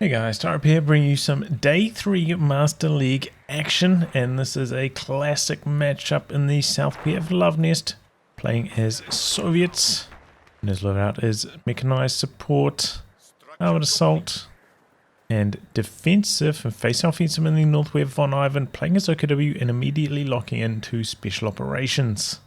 Hey guys, Tarp here, bringing you some Day 3 Master League action, and this is a classic matchup in the south. We have Luvnest playing as Soviets, and his loadout is mechanized support, armored assault, and defensive, and face offensive in the north. We have VonIvan playing as OKW and immediately locking into special operations.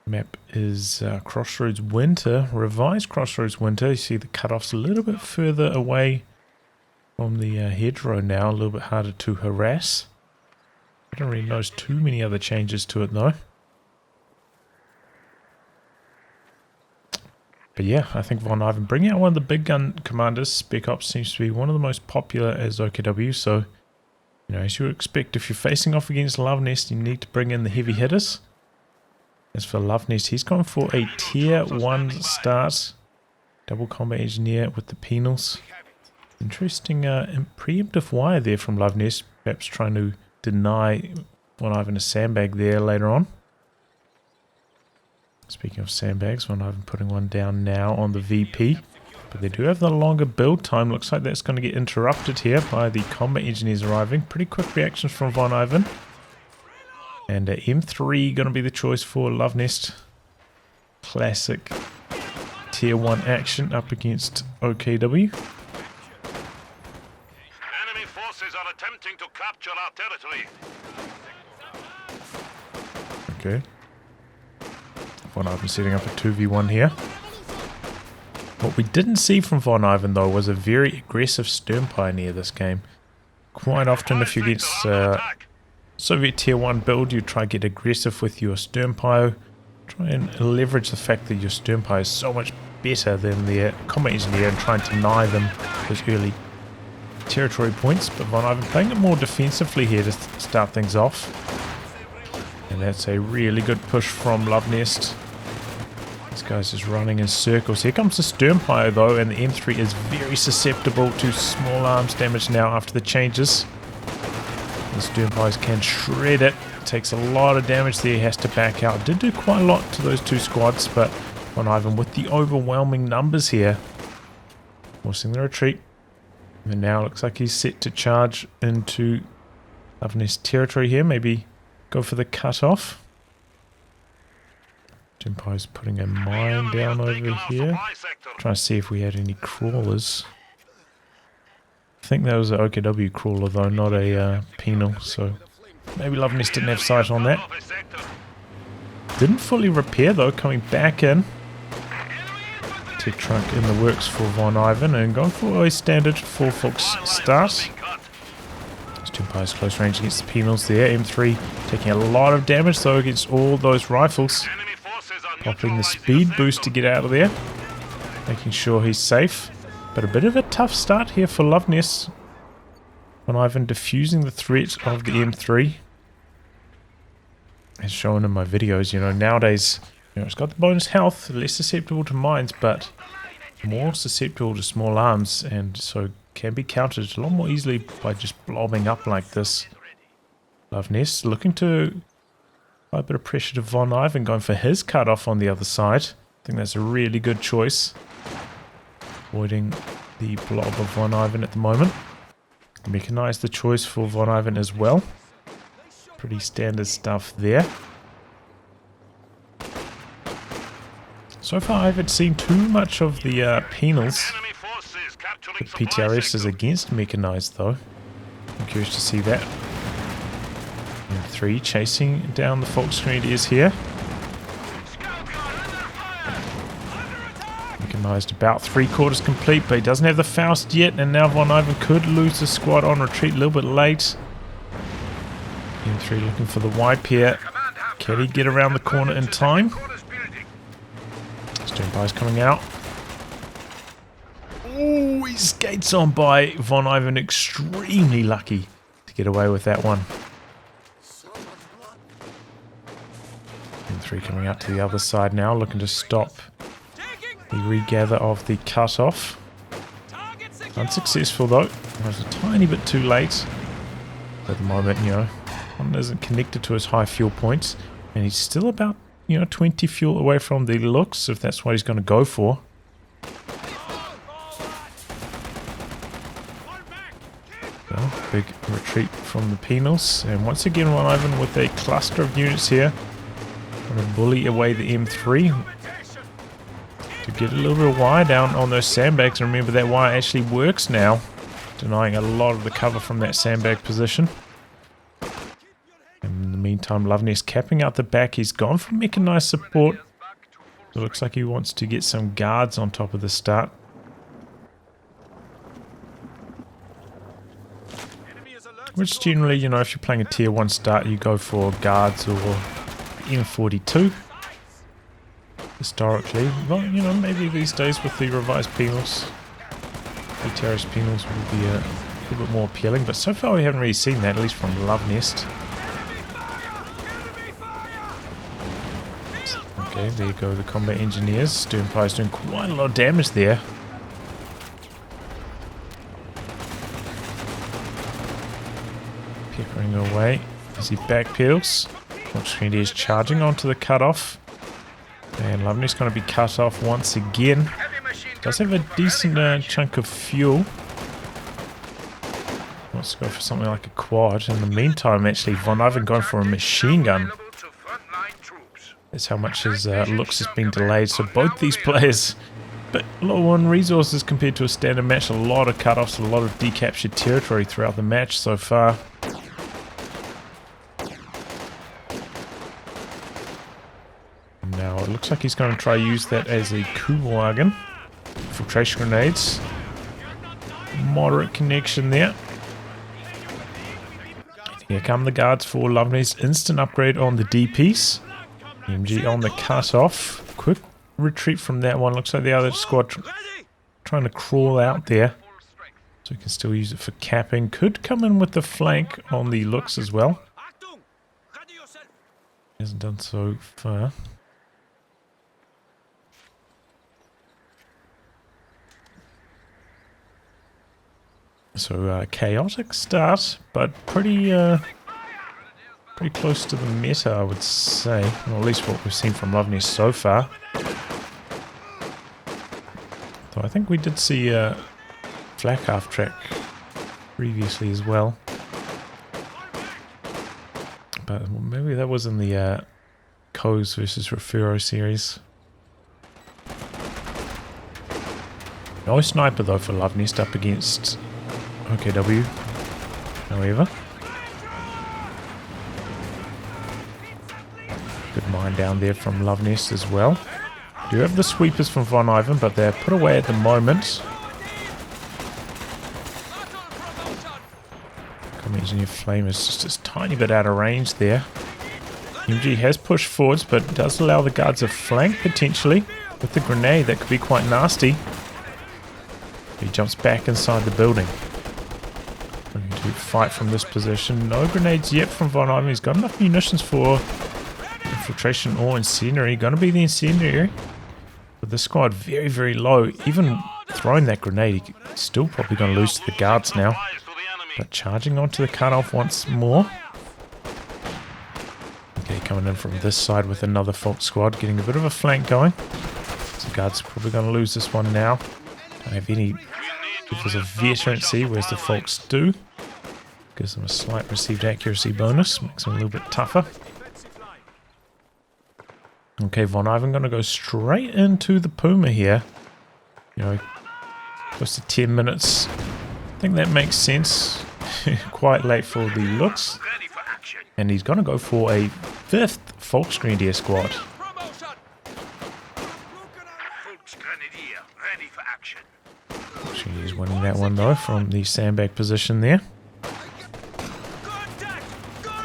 Map is Crossroads Winter, revised Crossroads Winter. You see the cutoff's a little bit further away from the hedgerow now, a little bit harder to harass. I don't really notice too many other changes to it though. But yeah, I think VonIvan bringing out one of the big gun commanders. Spec Ops seems to be one of the most popular as OKW, so you know, as you would expect, if you're facing off against Luvnest, you need to bring in the heavy hitters. As for Luvnest, he's gone for a tier 1 start. Double combat engineer with the penals. Interesting preemptive wire there from Luvnest. Perhaps trying to deny VonIvan a sandbag there later on. Speaking of sandbags, VonIvan putting one down now on the VP. But they do have the longer build time. Looks like that's going to get interrupted here by the combat engineers arriving. Pretty quick reactions from VonIvan. And M3 going to be the choice for Luvnest. Classic tier 1 action up against OKW. Enemy forces are attempting to capture our territory. Okay. VonIvan setting up a 2v1 here. What we didn't see from VonIvan though was a very aggressive Stern Pioneer this game. Quite often if you get Soviet tier 1 build, you try to get aggressive with your Sternpio. Try and leverage the fact that your Sternpio is so much better than the combat engineer and try and deny them those early territory points. But VonIvan playing it more defensively here to start things off. And that's a really good push from Luvnest. This guy's just running in circles. Here comes the Sternpio though, and the M3 is very susceptible to small arms damage now after the changes. The Sternpies can shred it. Takes a lot of damage there. He has to back out. Did do quite a lot to those two squads, but VonIvan with the overwhelming numbers here, forcing the retreat. And now looks like he's set to charge into Luvnest territory here. Maybe go for the cutoff. Sternpies putting a mine down over here. Trying to see if we had any crawlers. I think that was an OKW crawler though, not a penal, so maybe Luvnest didn't have sight on that. Didn't fully repair though, coming back in. Tech trunk in the works for VonIvan and going for a standard 4 folks start. Sternpies close range against the penals there. M3 taking a lot of damage though against all those rifles. Popping the speed boost to get out of there. Making sure he's safe. But a bit of a tough start here for Luvnest. VonIvan diffusing the threat of the M3. As shown in my videos, you know, nowadays, you know, it's got the bonus health, less susceptible to mines, but more susceptible to small arms, and so can be countered a lot more easily by just blobbing up like this. Luvnest looking to apply a bit of pressure to VonIvan, going for his cutoff on the other side. I think that's a really good choice. Avoiding the blob of VonIvan at the moment. Mechanized the choice for VonIvan as well. Pretty standard stuff there. So far I haven't seen too much of the penals. The PTRS is against mechanized though. I'm curious to see that. M3 chasing down the Volksgrenadiers here. About 3/4 complete, but he doesn't have the Faust yet, and now VonIvan could lose the squad on retreat a little bit late. M3 looking for the wipe here. Can he get around the corner in time? Sternpies coming out. Oh, he skates on by VonIvan. Extremely lucky to get away with that one. M3 coming out to the other side now, looking to stop the regather of the cutoff. Unsuccessful though. It was a tiny bit too late. At the moment, you know, one isn't connected to his high fuel points, and he's still about, you know, 20 fuel away from the looks, if that's what he's going to go for. big retreat from the penals. And once again, VonIvan with a cluster of units here. Going to bully away the M3 to get a little bit of wire down on those sandbags. And remember, that wire actually works now, denying a lot of the cover from that sandbag position. In the meantime, Luvnest capping out the back. He's gone for mechanized support. It looks like he wants to get some guards on top of the start. Which generally, you know, if you're playing a tier 1 start, you go for guards or M42. Historically. Well, you know, maybe these days with the revised penals, the terrorist penals will be a little bit more appealing. But so far we haven't really seen that, at least from Luvnest. Okay, there you go, the combat engineers. Sternpie's doing quite a lot of damage there. Peppering away as he backpedals. Fortunately, he's charging onto the cutoff. And Luvnest's going to be cut off once again. Does have a decent chunk of fuel. Let's go for something like a quad. In the meantime, actually, VonIvan going for a machine gun. That's how much his looks has been delayed. So both these players, but low on resources compared to a standard match. A lot of cutoffs, a lot of decaptured territory throughout the match so far. Now it looks like he's going to try to use that as a coup wagon. Filtration grenades. Moderate connection there. Here come the guards for Luvnest. Instant upgrade on the D piece. MG on the cut-off. Quick retreat from that one. Looks like the other squad trying to crawl out there. So we can still use it for capping. Could come in with the flank on the looks as well. Hasn't done so far. So chaotic start, but pretty close to the meta, I would say. Or at least what we've seen from Luvnest so far. Though I think we did see a flak half track previously as well. But maybe that was in the COH versus Refero series. No sniper though for Luvnest up against OKW, however. Good mine down there from Luvnest as well. Do have the sweepers from VonIvan, but they're put away at the moment. Engineer Flame is just a tiny bit out of range there. MG has pushed forwards, but does allow the guards a flank potentially. With the grenade, that could be quite nasty. He jumps back inside the building. Looking to fight from this position. No grenades yet from VonIvan. He's got enough munitions for infiltration or incendiary. Going to be the incendiary. But this squad very, very low. Even throwing that grenade, he's still probably going to lose to the guards now. But charging onto the cutoff once more. Okay, coming in from this side with another Folk squad. Getting a bit of a flank going. So the guards are probably going to lose this one now. Don't have any... If there's a veterancy, whereas the Folks do. Gives them a slight received accuracy bonus. Makes them a little bit tougher. Okay, VonIvan going to go straight into the Puma here. You know, close to 10 minutes. I think that makes sense. Quite late for the looks. And he's going to go for a 5th Volksgrenadier squad. He's winning that one though from the sandbag position there.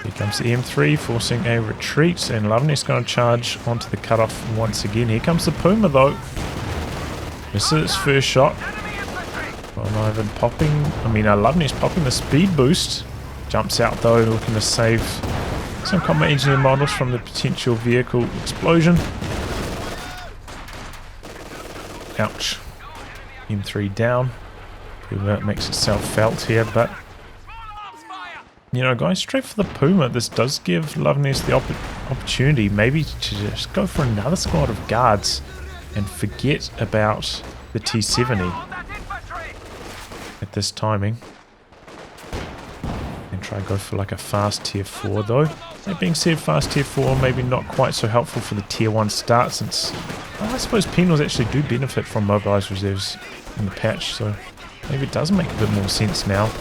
Here comes the M3 forcing a retreat, and Luvnest going to charge onto the cutoff once again. Here comes the Puma though. This is its first shot. VonIvan popping, Luvnest popping the speed boost. Jumps out though, looking to save some combat engineer models from the potential vehicle explosion. Ouch. M3 down. Puma makes itself felt here, but you know, going straight for the Puma, this does give Luvnest the opportunity maybe to just go for another squad of guards and forget about the T70 at this timing. try and go for like a fast tier 4 though. That being said, fast tier 4 maybe not quite so helpful for the tier 1 start, since I suppose penals actually do benefit from mobilized reserves in the patch, so maybe it does make a bit more sense now.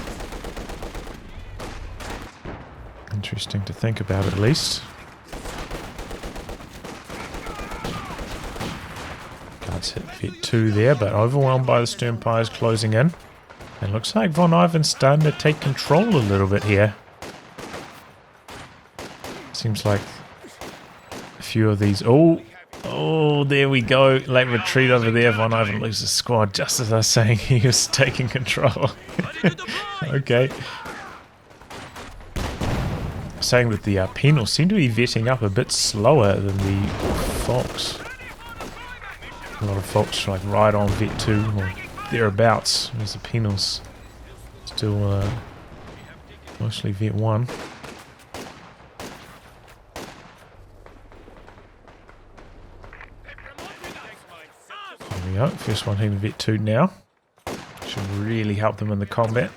Interesting to think about at least. Guards hit Vet 2 there, but overwhelmed by the Sternpires closing in. And looks like VonIvan's starting to take control a little bit here. Seems like a few of these... Oh, there we go. Late retreat over there. VonIvan loses squad just as I was saying he was taking control. Okay. Saying that the penals seem to be vetting up a bit slower than the Fox. A lot of Fox like right on Vet 2 or thereabouts, whereas the penals still mostly Vet 1. There we go, first one hitting Vet 2 now. Should really help them in the combat.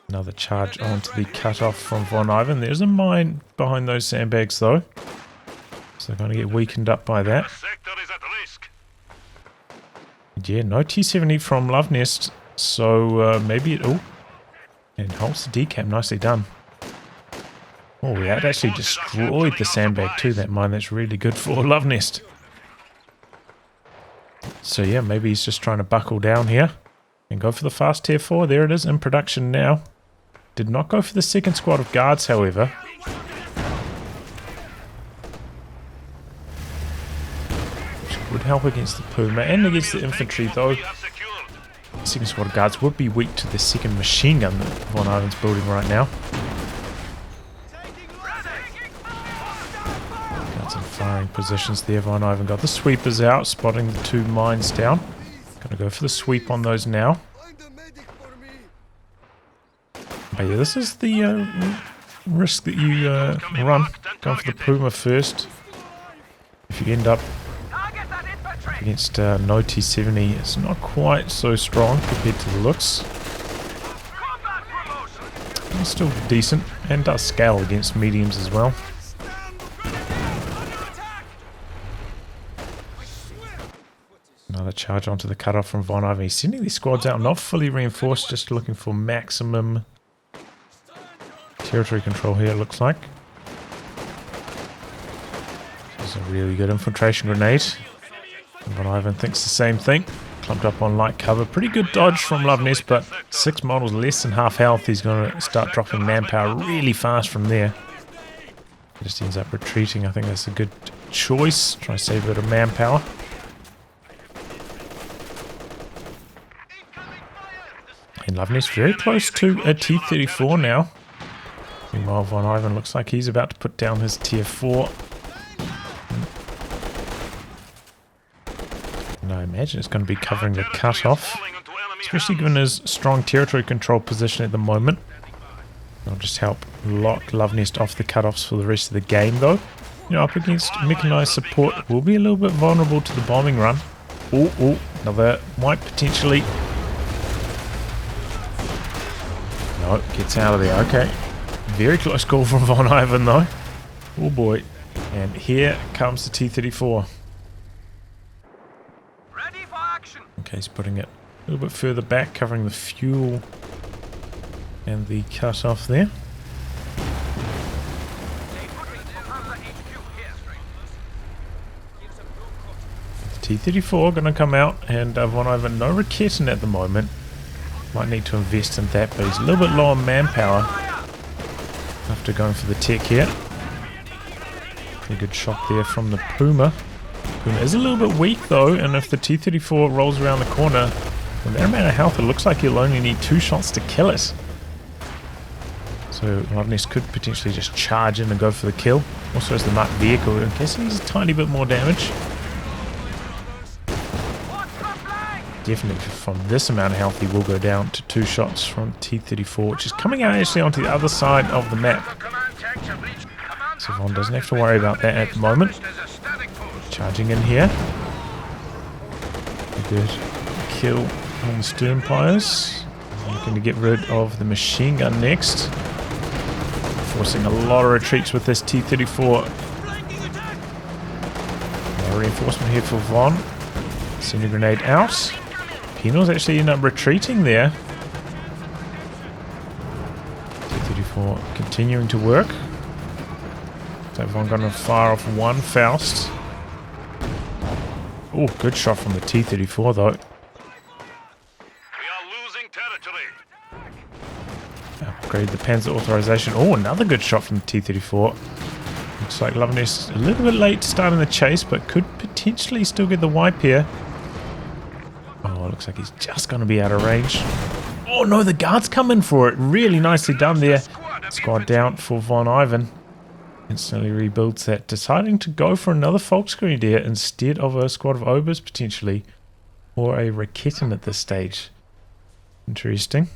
Another charge onto the cutoff from VonIvan. There's a mine behind those sandbags though, so they're going to get weakened up by that. Yeah, no T70 from Luvnest, so maybe it... Oh, and holds the decap, nicely done. Oh, that actually destroyed the sandbag too, that mine. That's really good for Luvnest. So yeah, maybe he's just trying to buckle down here and go for the fast tier 4. There it is in production now. Did not go for the second squad of guards, however. Which would help against the Puma and against the infantry, though. The second squad of guards would be weak to the second machine gun that VonIvan's building right now. Got some firing positions there. VonIvan got the sweepers out, spotting the 2 mines down. Gonna go for the sweep on those now. But yeah, this is the risk that you run. Going for the Puma first. If you end up against no T70, it's not quite so strong compared to the looks. It's still decent and does scale against mediums as well. Another charge onto the cutoff from VonIvan. He's sending these squads out, not fully reinforced, just looking for maximum territory control here, it looks like. This is a really good infiltration grenade. VonIvan thinks the same thing. Clumped up on light cover. Pretty good dodge from Luvnest, but 6 models less than half health. He's going to start dropping manpower really fast from there. He just ends up retreating. I think that's a good choice. Try to save a bit of manpower. And Luvnest very close to a T34 now. Meanwhile, VonIvan looks like he's about to put down his tier 4. And I imagine it's going to be covering the cutoff, especially given his strong territory control position at the moment. That'll just help lock Luvnest off the cutoffs for the rest of the game, though. You know, up against mechanized support, will be a little bit vulnerable to the bombing run. Oh, another might potentially... No, gets out of there. Okay. Very close call from VonIvan, though. Oh boy. And here comes the T-34. Ready for action. Okay, he's putting it a little bit further back, covering the fuel and the cut-off there. The T-34 going to come out, and VonIvan no Raketin at the moment. Might need to invest in that, but he's a little bit low on manpower after going for the tech here. Pretty good shot there from the Puma. Puma is a little bit weak though, and if the T-34 rolls around the corner, with that amount of health, it looks like he'll only need 2 shots to kill it. So Luvnest could potentially just charge in and go for the kill. Also has the marked vehicle in case he needs a tiny bit more damage. Definitely from this amount of health he will go down to 2 shots from T-34, which is coming out actually onto the other side of the map. So Von doesn't have to worry about that at the moment. Charging in here. A good kill on the Sternpires. Looking to get rid of the machine gun next. Forcing a lot of retreats with this T-34. Reinforcement here for Von. Send a grenade out. Penals actually end up retreating there. T-34 continuing to work. So Von going to fire off one Faust. Oh, good shot from the T-34 though. We are losing territory. Upgrade the Panzer authorization. Oh, another good shot from the T-34. Looks like Luvnest a little bit late starting the chase, but could potentially still get the wipe here. Oh, looks like he's just going to be out of range. Oh no, the guards come in for it. Really nicely done there. Squad down for VonIvan. Instantly rebuilds that, deciding to go for another Volksgrenadier instead of a squad of Obers potentially, or a Raketen at this stage. Interesting.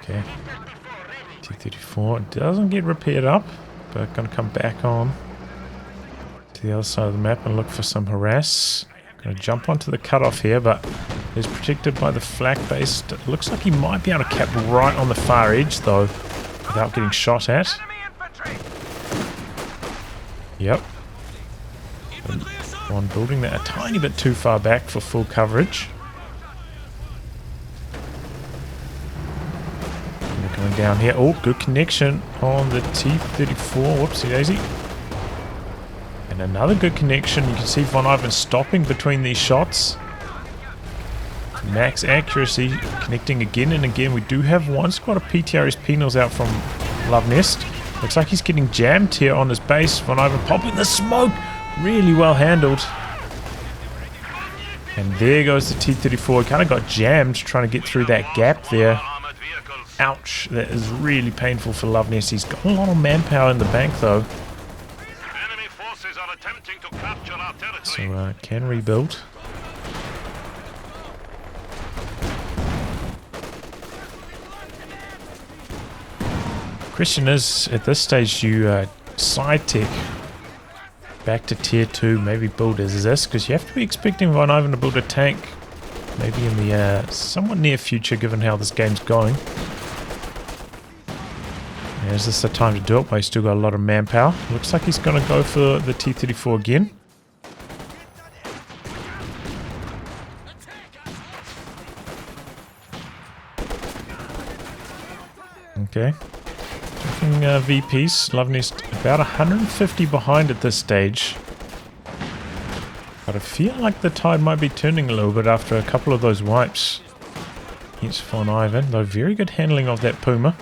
Okay. T-34 doesn't get repaired up, but gonna come back on to the other side of the map and look for some harass. Gonna jump onto the cutoff here, but is protected by the flak base. It looks like he might be able to cap right on the far edge though, without getting shot at. Yep. One building that a tiny bit too far back for full coverage. Coming down here. Oh, good connection on the T-34. Whoopsie daisy. And another good connection. You can see VonIvan stopping between these shots. Max accuracy. Connecting again and again. We do have one squad of PTRS penals out from Luvnest. Looks like he's getting jammed here on his base. VonIvan popping the smoke. Really well handled. And there goes the T-34. Kind of got jammed trying to get through that gap there. Ouch, that is really painful for Luvnest. He's got a lot of manpower in the bank though. Enemy forces are attempting to capture our territory. So can rebuild. Question is, at this stage, you side tech back to tier 2, maybe build as this, because you have to be expecting VonIvan to build a tank maybe in the somewhat near future given how this game's going. Is this the time to do it? But he's still got a lot of manpower. Looks like he's going to go for the T-34 again. Okay. Checking VPs. Luvnest about 150 behind at this stage. But I feel like the tide might be turning a little bit after a couple of those wipes. Against VonIvan, though very good handling of that Puma.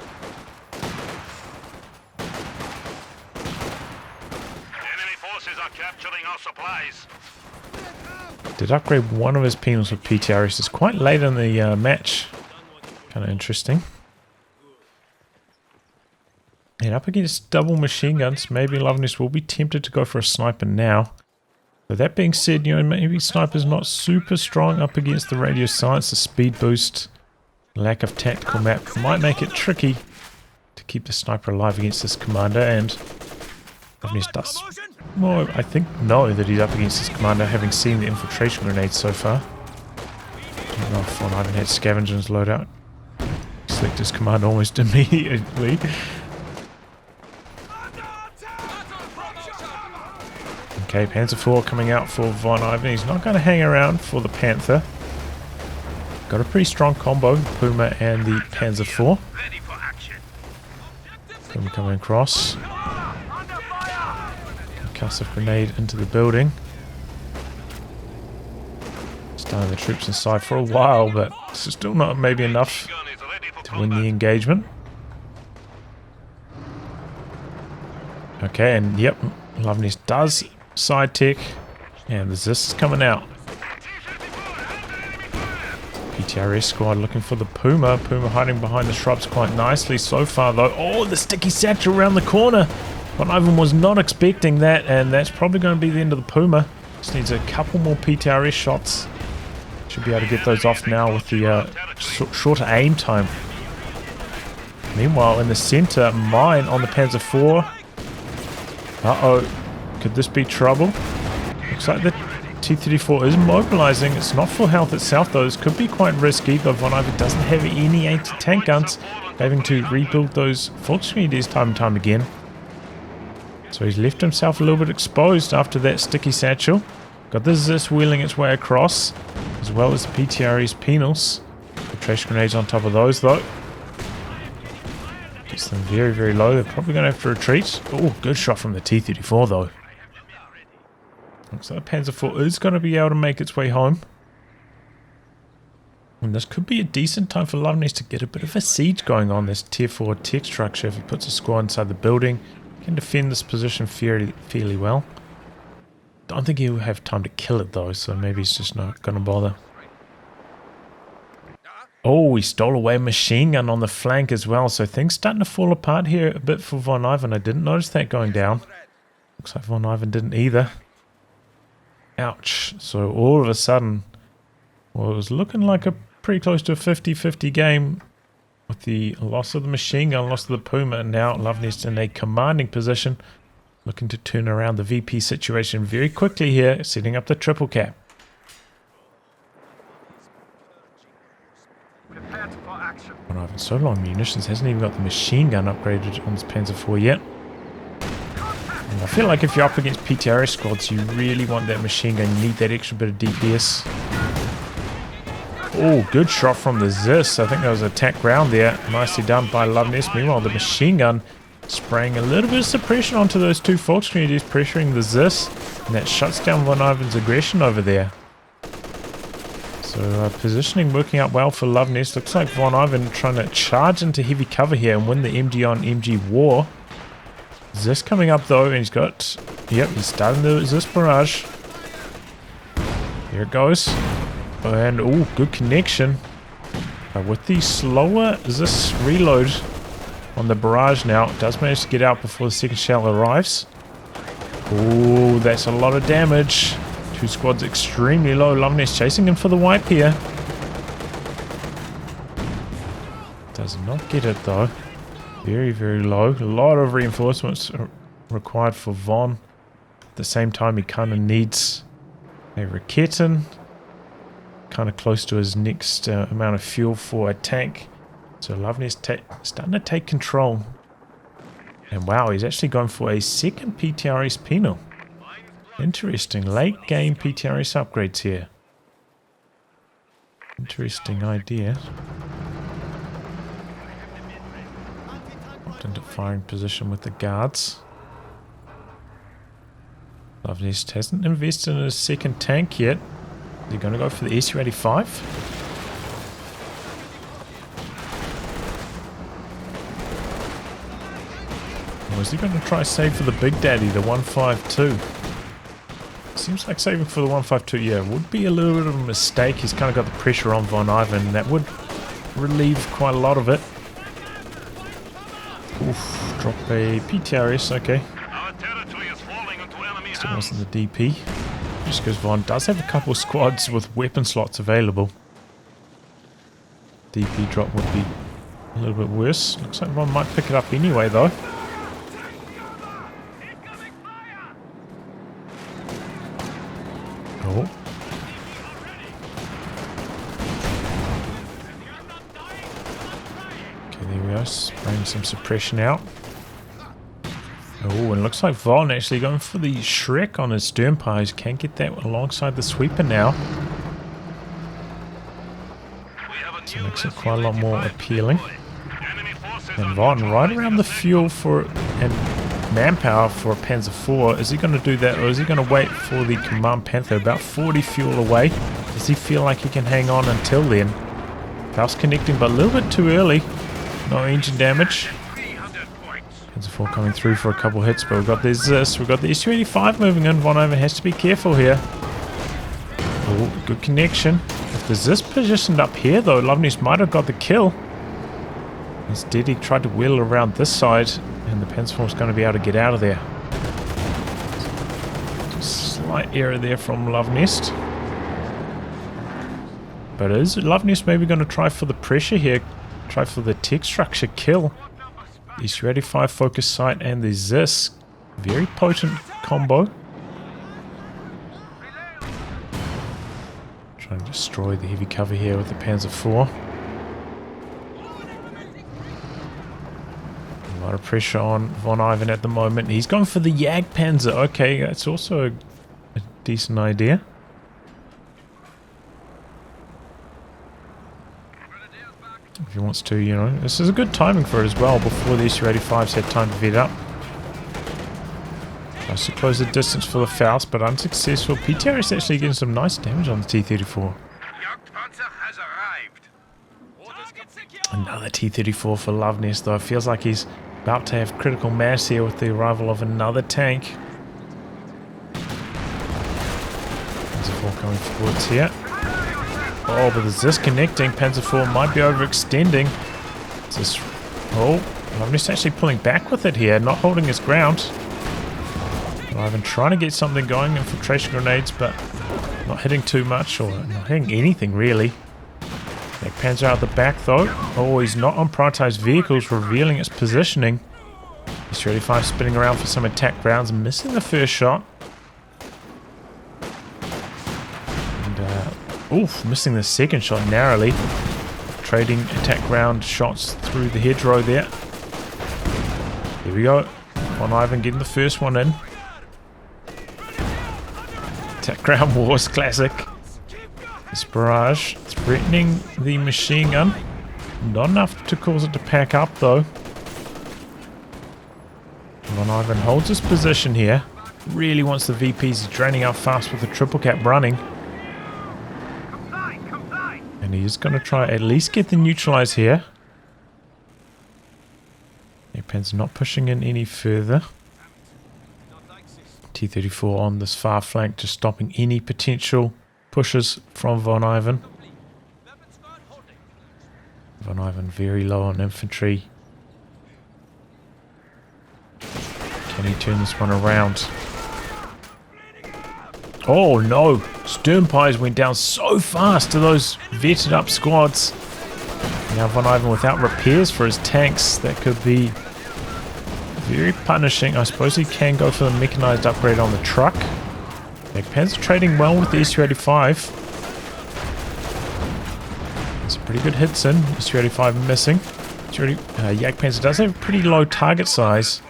Did upgrade one of his penals with PTRS. It's quite late in the match. Kind of interesting. And up against double machine guns, maybe Luvnest will be tempted to go for a sniper now. But that being said, you know, maybe sniper's not super strong up against the radio silence, the speed boost, lack of tactical map might make it tricky to keep the sniper alive against this commander, and Luvnest does more, I think, know that he's up against his commander, having seen the infiltration grenades so far. I don't know if VonIvan had scavengers loadout. Select his commander almost immediately. Okay, Panzer 4 coming out for VonIvan. He's not going to hang around for the Panther. Got a pretty strong combo, the Puma and the Panzer 4. Puma coming across. Concussive grenade into the building. Starting the troops inside for a while, but it's still not maybe enough to win the engagement. Okay, and yep, Luvnest does side tech, and the Zis is coming out. PTRS squad looking for the Puma. Puma hiding behind the shrubs quite nicely so far though. Oh, the sticky satchel around the corner. VonIvan was not expecting that, and that's probably going to be the end of the Puma. Just needs a couple more PTRS shots. Should be able to get those off now with the shorter aim time. Meanwhile, in the center, mine on the Panzer 4. Uh-oh. Could this be trouble? Looks like the T-34 is mobilizing. It's not full health itself, though. This could be quite risky, though VonIvan doesn't have any anti-tank guns, having to rebuild those Volkswagens time and time again. So he's left himself a little bit exposed after that sticky satchel. Got the Zis wheeling its way across, as well as the PTRE's penals. The trash grenades on top of those, though. Gets them very, very low. They're probably going to have to retreat. Oh, good shot from the T-34, though. Looks like the Panzer IV is going to be able to make its way home. And this could be a decent time for Luvnest to get a bit of a siege going on this Tier 4 tech structure. If he puts a squad inside the building, he can defend this position fairly well. Don't think he'll have time to kill it though, so maybe he's just not going to bother. Oh, he stole away a machine gun on the flank as well, so things starting to fall apart here a bit for VonIvan. I didn't notice that going down. Looks like VonIvan didn't either. Ouch. So all of a sudden, well, it was looking like a pretty close to a 50-50 game with the loss of the machine gun, loss of the Puma, and now Luvnest in a commanding position, looking to turn around the VP situation very quickly here, setting up the triple cap. VonIvan so long munitions, hasn't even got the machine gun upgraded on his Panzer IV yet. And I feel like if you're up against PTRS squads, you really want that machine gun. You need that extra bit of DPS. Oh, good shot from the Zis. I think that was an attack round there. Nicely done by Luvnest. Meanwhile, the machine gun spraying a little bit of suppression onto those two Volkswagens, pressuring the Zis. And that shuts down VonIvan's aggression over there. So positioning working out well for Luvnest. Looks like VonIvan trying to charge into heavy cover here and win the MG on MG war. Zis coming up though, and he's got, yep, he's starting the Zis barrage. Here it goes. And, oh, good connection. With the slower Zis reload on the barrage now, it does manage to get out before the second shell arrives. Oh, that's a lot of damage. Two squads extremely low. Luvnest chasing him for the wipe here. Does not get it though. Very, very low. A lot of reinforcements are required for Von. At the same time, he kind of needs a Raketten. Kind of close to his next amount of fuel for a tank. So Luvnest starting to take control. And wow, he's actually going for a second PTRS penal. Interesting. Late game PTRS upgrades here. Interesting idea. Into firing position with the guards. Luvnest hasn't invested in a second tank yet. Is he going to go for the SU-85? Or is he going to try save for the big daddy, the 152? Seems like saving for the 152, yeah, would be a little bit of a mistake. He's kind of got the pressure on VonIvan. That would relieve quite a lot of it. Oof, drop a PTRS, okay. Still wasn't the DP. Just because Von does have a couple of squads with weapon slots available. DP drop would be a little bit worse. Looks like Von might pick it up anyway though. Oh. There we are, spraying some suppression out. Oh, and it looks like Von actually going for the Shrek on his sternpies. Can't get that alongside the sweeper now. So it makes it quite a lot more appealing. And Von right around the fuel for and manpower for a Panzer IV. Is he going to do that, or is he going to wait for the Command Panther? About 40 fuel away. Does he feel like he can hang on until then? House connecting, but a little bit too early. No engine damage. Panzer IV coming through for a couple hits, but we've got this. We've got the SU-85 moving in. VonIvan has to be careful here. Oh, good connection. If the Zis positioned up here, though, Luvnest might have got the kill. Instead, he tried to wheel around this side, and the Panzer IV is going to be able to get out of there. Just slight error there from Luvnest. But is Luvnest maybe going to try for the pressure here? Try for the tech structure kill. The SU-85 focus sight and the Zis Very potent combo. Trying to destroy the heavy cover here with the Panzer IV. A lot of pressure on VonIvan at the moment. He's going for the Jagdpanzer. Okay, that's also a decent idea. If he wants to, you know, this is a good timing for it as well, before the Su-85s had time to vet up. Tries to close the distance for the Faust, but unsuccessful. PTR is actually getting some nice damage on the T-34. Another T-34 for Luvnest, though. It feels like he's about to have critical mass here with the arrival of another tank. Panzer IV coming forwards here. Oh, but there's disconnecting. Panzer IV might be overextending. This, oh, Luvnest actually pulling back with it here, not holding his ground. VonIvan trying to get something going, infiltration grenades, but not hitting too much, or not hitting anything really. Panzer out the back though. Oh, he's not on prioritized vehicles, revealing its positioning. Su-85 spinning around for some attack rounds, missing the first shot. And, oof, missing the second shot narrowly. Trading attack round shots through the hedgerow there. Here we go. VonIvan getting the first one in. Attack ground wars, classic. This barrage threatening the machine gun. Not enough to cause it to pack up though. VonIvan holds his position here. Really wants the VPs. He's draining out fast with the triple cap running. And he is going to try at least get the neutralize here. Pan's not pushing in any further. T-34 on this far flank, just stopping any potential pushes from VonIvan. VonIvan very low on infantry. Can he turn this one around? Oh no! Sternpies went down so fast to those vetted up squads. Now VonIvan without repairs for his tanks, that could be very punishing. I suppose he can go for the mechanized upgrade on the truck. Jagdpanzer trading well with the Su-85. Some pretty good hits in. Su-85 missing. Jagdpanzer does have a pretty low target size.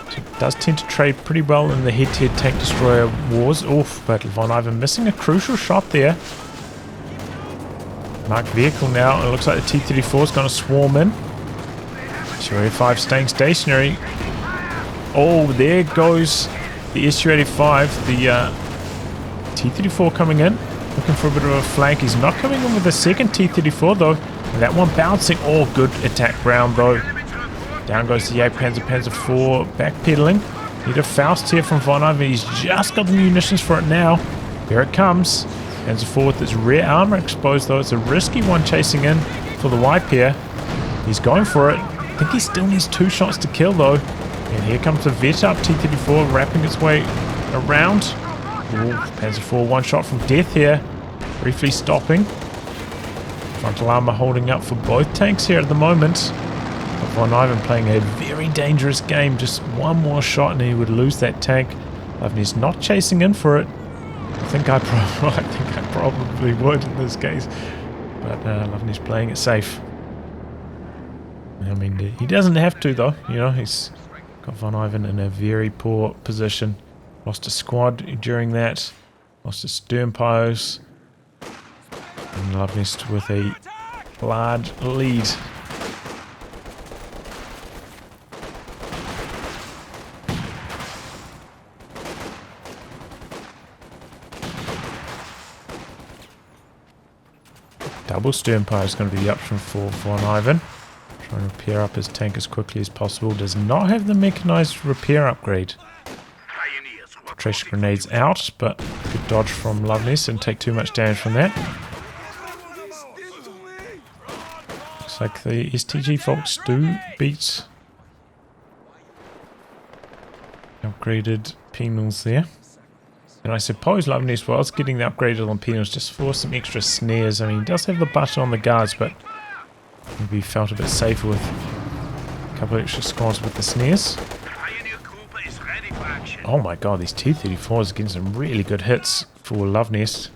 So does tend to trade pretty well in the head-to-head tank destroyer wars. Oof, but VonIvan missing a crucial shot there. Marked vehicle now. It looks like the T-34 is going to swarm in. Su-85 staying stationary. Oh, there goes the Su-85, the T-34 coming in, looking for a bit of a flank. He's not coming in with the second T-34 though. And that one bouncing. Oh, good attack round though. Down goes the Jagdpanzer, Panzer IV backpedaling. Need a Faust here from VonIvan. He's just got the munitions for it now. There it comes. Panzer IV with its rear armor exposed though. It's a risky one chasing in for the wipe here. He's going for it. I think he still needs 2 shots to kill though. And here comes the vet up, T-34 wrapping its way around. Ooh, Panzer IV, 1 shot from death here. Briefly stopping. Frontal armor holding up for both tanks here at the moment. But VonIvan playing a very dangerous game. Just 1 more shot and he would lose that tank. Luvnest not chasing in for it. I think I probably would in this case. But Luvnest playing it safe. I mean, he doesn't have to though. You know, he's got VonIvan in a very poor position. Lost a squad during that. Lost his Sternpies. And Luvnest with a large lead. Double Sternpie is going to be the option for VonIvan. Trying to repair up his tank as quickly as possible. Does not have the mechanized repair upgrade. Tracer grenades out, but good dodge from Luvnest and take too much damage from that. Looks like the STG folks do beat upgraded penals there. And I suppose Luvnest was getting the upgraded on penals just for some extra snares. I mean, he does have the button on the guards, but maybe felt a bit safer with a couple of extra squads with the snares. Oh my god, these T-34s are getting some really good hits for Luvnest.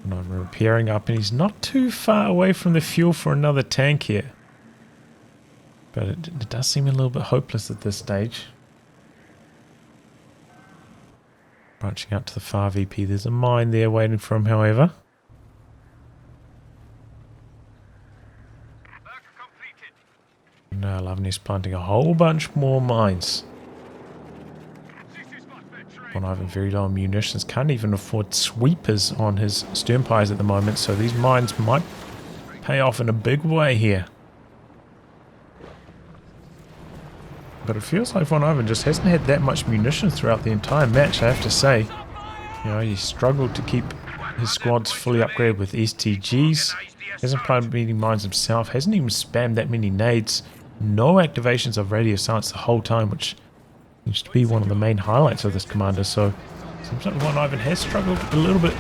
And I'm repairing up, and he's not too far away from the fuel for another tank here. But it does seem a little bit hopeless at this stage. Branching out to the far VP, there's a mine there waiting for him, however. Now Luvnest planting a whole bunch more mines. VonIvan very low on munitions, can't even afford sweepers on his sternpires at the moment, so these mines might pay off in a big way here. But it feels like VonIvan just hasn't had that much munitions throughout the entire match, I have to say. You know, he struggled to keep his squads fully upgraded with STGs. Hasn't planted many mines himself, hasn't even spammed that many nades. No activations of radio silence the whole time, which seems to be one of the main highlights of this commander. So seems like VonIvan has struggled a little bit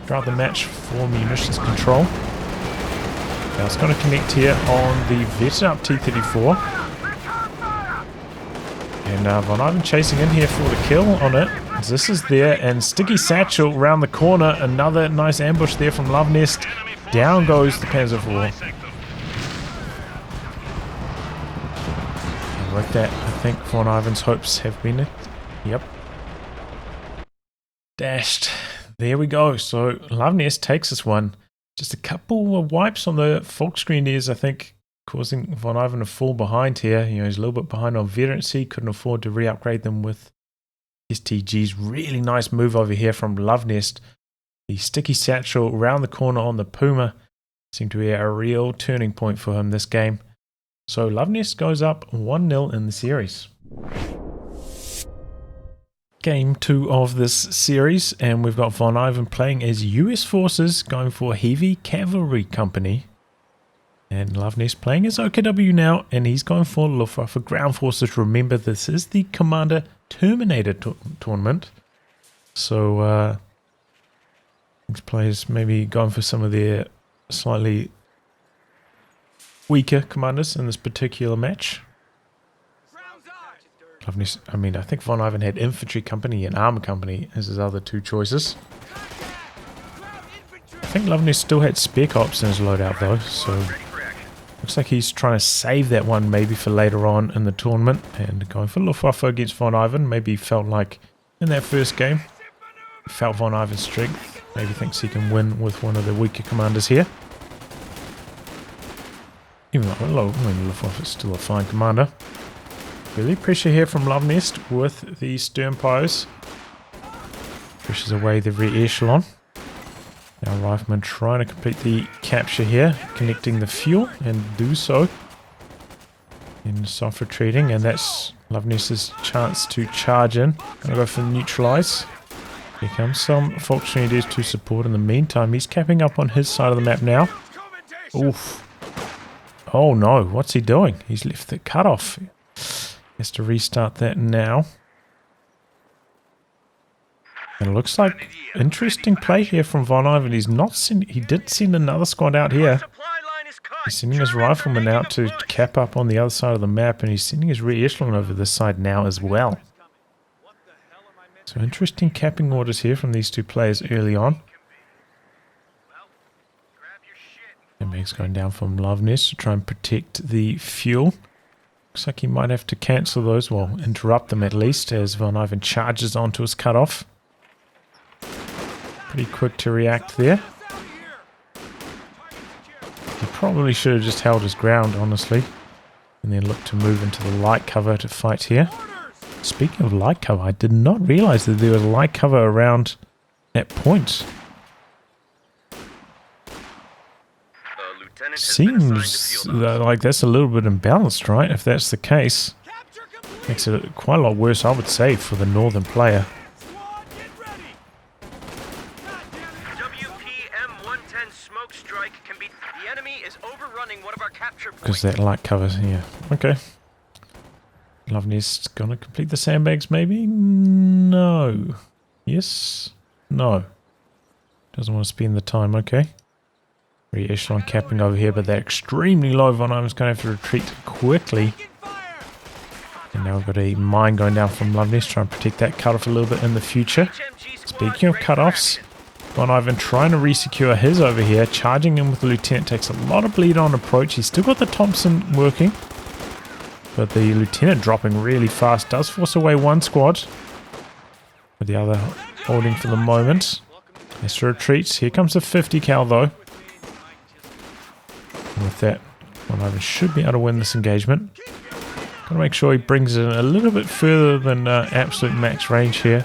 throughout the match for munitions control. Now it's going to connect here on the vetted up T-34. And VonIvan chasing in here for the kill on it. This is there, and Sticky Satchel around the corner. Another nice ambush there from Luvnest. Down goes the Panzer IV. Like that, I think VonIvan's hopes have been, yep, dashed. There we go. So Luvnest takes this one. Just a couple of wipes on the Folk screeners, I think, causing VonIvan to fall behind here. You know, he's a little bit behind on veterancy, couldn't afford to re-upgrade them with STGs. Really nice move over here from Luvnest. The Sticky Satchel around the corner on the Puma seemed to be a real turning point for him this game. So Luvnest goes up 1-0 in the series. Game 2 of this series, and we've got VonIvan playing as US Forces going for Heavy Cavalry Company. And Luvnest playing as OKW now, and he's going for Luftwaffe Ground Forces. Remember, this is the Commander Terminator tournament. So these players maybe going for some of their slightly weaker commanders in this particular match. Luvnest, I mean, I think VonIvan had Infantry Company and Armor Company as his other two choices. I think Luvnest still had Spec Ops in his loadout though, so looks like he's trying to save that one maybe for later on in the tournament, and going for Luftwaffe against VonIvan. Maybe he felt like in that first game, he felt VonIvan's strength, maybe thinks he can win with one of the weaker commanders here. Even though Luftwaffe is still a fine commander. Really pressure here from Luvnest with the sternpires. Pushes away the rear echelon. Now Rifleman trying to complete the capture here, connecting the fuel, and do so in soft retreating, and that's Luvnest's chance to charge in. Gonna go for neutralize. Here comes some Volkswagen to support. In the meantime, he's capping up on his side of the map now. Oof. Oh no, what's he doing? He's left the cutoff. He has to restart that now. And it looks like interesting play here from VonIvan. He did send another squad out here. He's sending his rifleman out to cap up on the other side of the map, and he's sending his rear echelon over this side now as well. So interesting capping orders here from these two players early on. Mag's going down from Luvnest to try and protect the fuel. Looks like he might have to cancel those, well, interrupt them at least, as VonIvan charges onto his cutoff. Pretty quick to react there. He probably should have just held his ground, honestly, and then looked to move into the light cover to fight here. Speaking of light cover, I did not realize that there was light cover around that point. Seems like that's a little bit imbalanced, right? If that's the case, makes it quite a lot worse, I would say, for the northern player. Because that light covers, yeah. Okay. Luvnest gonna complete the sandbags, maybe? No. Yes? No. Doesn't want to spend the time, okay. Re-echelon capping over here, but they're extremely low. VonIvan's going to have to retreat quickly. And now we've got a mine going down from Luvnest, trying to protect that cutoff a little bit in the future. Speaking of cutoffs, VonIvan trying to re-secure his over here, charging in with the Lieutenant, takes a lot of bleed on approach. He's still got the Thompson working, but the Lieutenant dropping really fast, does force away one squad, with the other holding for the moment. Has to retreat. Here comes the 50 cal though. And with that, VonIvan should be able to win this engagement. Got to make sure he brings it a little bit further than absolute max range here.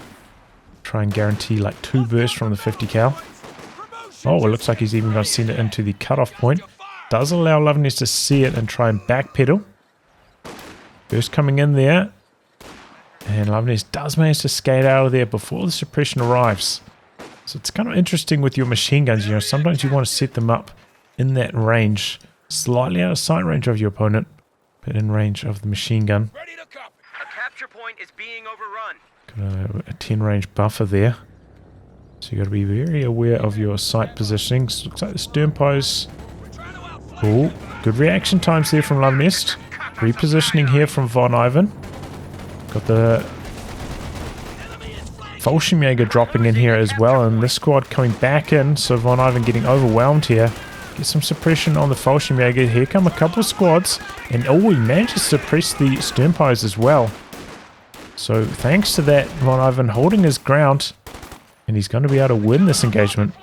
Try and guarantee like 2 bursts from the 50 cal. Oh, it looks like he's even going to send it into the cutoff point. Does allow Luvnest to see it and try and backpedal. Burst coming in there. And Luvnest does manage to skate out of there before the suppression arrives. So it's kind of interesting with your machine guns. You know, sometimes you want to set them up in that range. Slightly out of sight range of your opponent, but in range of the machine gun. Ready to copy. A capture point is being overrun. Got a 10 range buffer there. So you got to be very aware of your sight positionings. Looks like the stern pose. Oh, good reaction times there from Luvnest. Repositioning here from VonIvan. Got the Fallschirmjäger dropping in here as well, and this squad coming back in, so VonIvan getting overwhelmed here. Get some suppression on the Fallschirmjäger. Here come a couple of squads, and oh, he managed to suppress the Sternpys as well. So thanks to that, VonIvan holding his ground, and he's going to be able to win this engagement.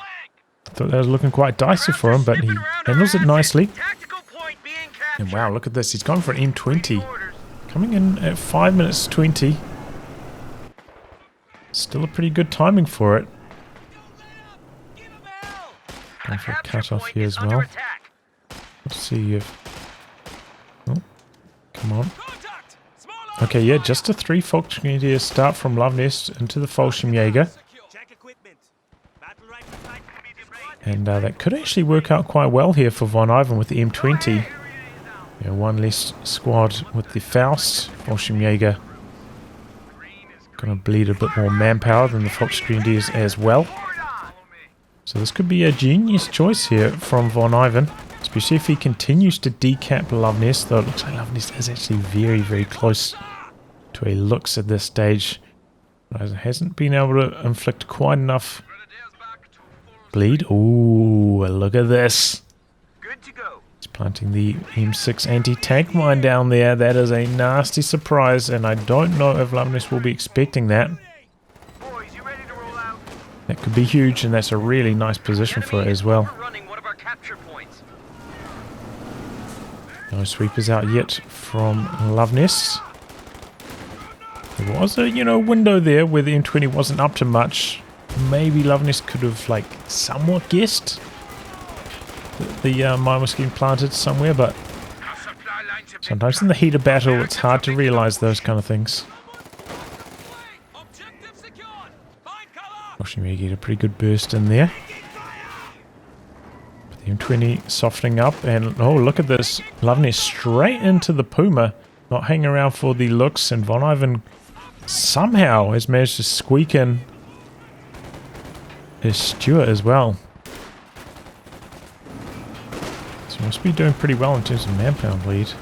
I thought that was looking quite dicey for him, but he handles it nicely. And wow, look at this. He's gone for an M20. Coming in at 5 minutes 20. Still a pretty good timing for it. Going for a cut-off here as well. Let's see if... Oh, come on. Okay, yeah, just a 3 Fallschirmjäger start from Luvnest into the Fallschirmjäger. And that could actually work out quite well here for VonIvan with the M20. Yeah, one less squad with the Faust. Fallschirmjäger gonna bleed a bit more manpower than the Fallschirmjägers as well. So this could be a genius choice here from VonIvan, especially if he continues to decap Luvnest, though it looks like Luvnest is actually very, very close to a looks at this stage. But hasn't been able to inflict quite enough bleed. Ooh, look at this. Good to go. He's planting the M6 anti-tank mine down there. That is a nasty surprise, and I don't know if Luvnest will be expecting that. Boys, you ready to roll out? That could be huge, and that's a really nice position for it as well. Running one of our capture points. No sweepers out yet from Luvnest. There was a, window there where the M20 wasn't up to much. Maybe Luvnest could have, somewhat guessed that the mine was getting planted somewhere, but sometimes in the heat of battle, it's hard to realize those kind of things. Fallschirmjäger get a pretty good burst in there. But the M20 softening up, and oh, look at this. Luvnest straight into the Puma, not hanging around for the looks, and VonIvan somehow has managed to squeak in his Stuart as well. So he must be doing pretty well in terms of manpower bleed.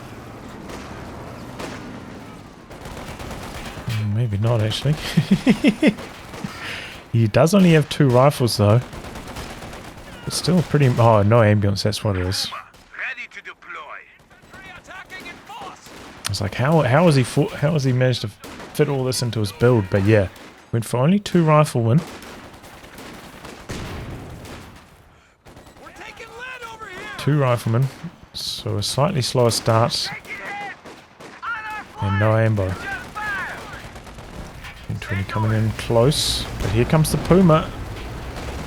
Maybe not, actually. He does only have 2 rifles though. But still pretty... Oh, no ambulance, that's what it is. Ready to deploy. I was like, how has he managed to fit all this into his build? But yeah, went for only 2 riflemen. Two riflemen, so a slightly slower start, and no ambo. M20 coming in close, but here comes the Puma.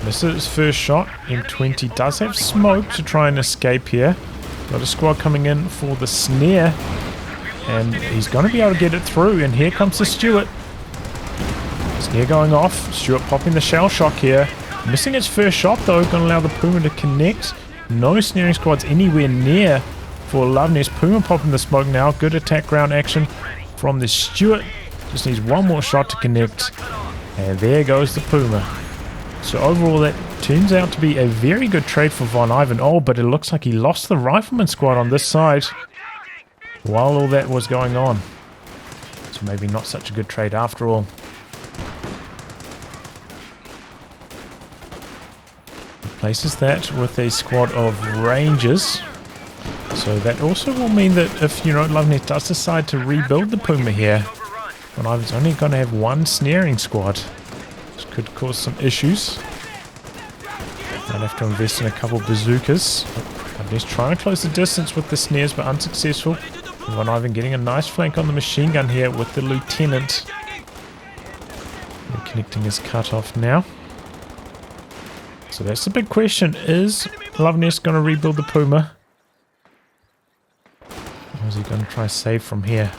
Misses his first shot. M20 does have smoke to try and escape here. Got a squad coming in for the snare, and he's going to be able to get it through, and here comes the Stuart. Snare going off, Stuart popping the shell shock here. Missing its first shot though, going to allow the Puma to connect. No snaring squads anywhere near for Luvnest. Puma popping the smoke now. Good attack ground action from the Stuart. Just needs one more shot to connect. And there goes the Puma. So overall that Turns out to be a very good trade for VonIvan. Oh, but it looks like he lost the rifleman squad on this side while all that was going on. So maybe not such a good trade after all. Replaces that with a squad of Rangers. So that also will mean that if, you know, Luvnest does decide to rebuild the Puma here, VonIvan's only going to have one snaring squad, which could cause some issues. Might have to invest in a couple bazookas. Luvnest trying to close the distance with the snares, but unsuccessful. VonIvan getting a nice flank on the machine gun here with the lieutenant. Connecting his cutoff now. So that's the big question. Is Luvnest going to rebuild the Puma? Or is he going to try save from here?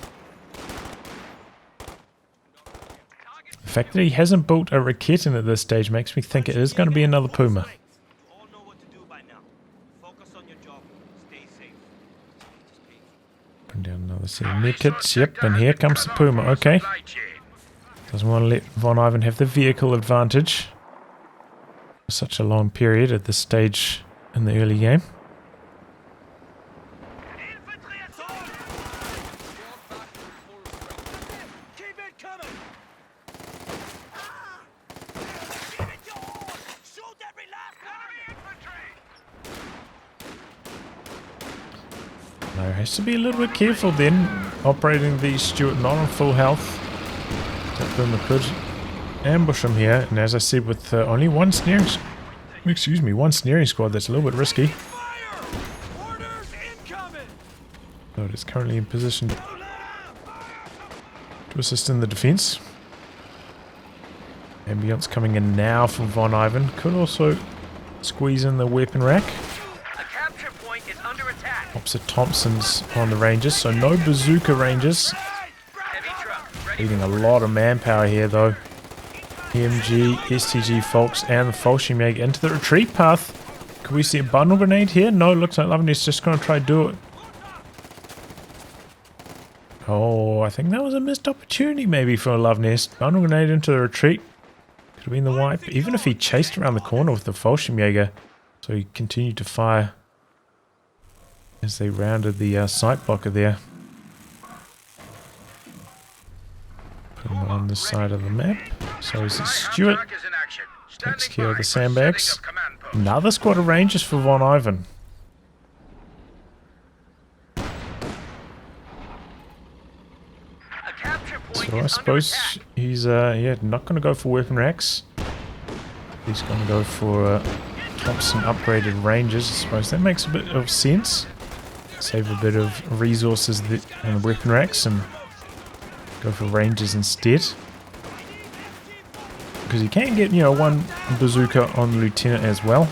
The fact that he hasn't built a Raketin at this stage makes me think it is going to be another Puma. Bring down another set of medkits. Yep, and here comes the Puma. Okay. Doesn't want to let VonIvan have the vehicle advantage for such a long period at this stage in the early game. Now has to be a little bit careful then, operating the Stuart not on full health. That Puma could ambush him here, and as I said, with only one snaring squad, that's a little bit risky. So it is currently in position to assist in the defense. Ambulance coming in now from VonIvan. Could also squeeze in the weapon rack. Opposite Thompson's on the Rangers, so no bazooka Rangers. Needing a lot of manpower here though. EMG, STG folks, and the Fallschirmjäger into the retreat path. Could we see a bundle grenade here? No, it looks like Luvnest's just going to try to do it. Oh, I think that was a missed opportunity maybe for Luvnest. Bundle grenade into the retreat. Could have been the wipe. Even if he chased around the corner with the Fallschirmjäger. So he continued to fire as they rounded the sight blocker there. Put him on this side of the map. So is it Stuart? Takes care of the sandbags. Another squad of Rangers for VonIvan. So I suppose he's not going to go for weapon racks. He's going to go for Thompson upgraded Rangers. I suppose that makes a bit of sense. Save a bit of resources on the weapon racks and go for Rangers instead. Because you can get, you know, one bazooka on the lieutenant as well.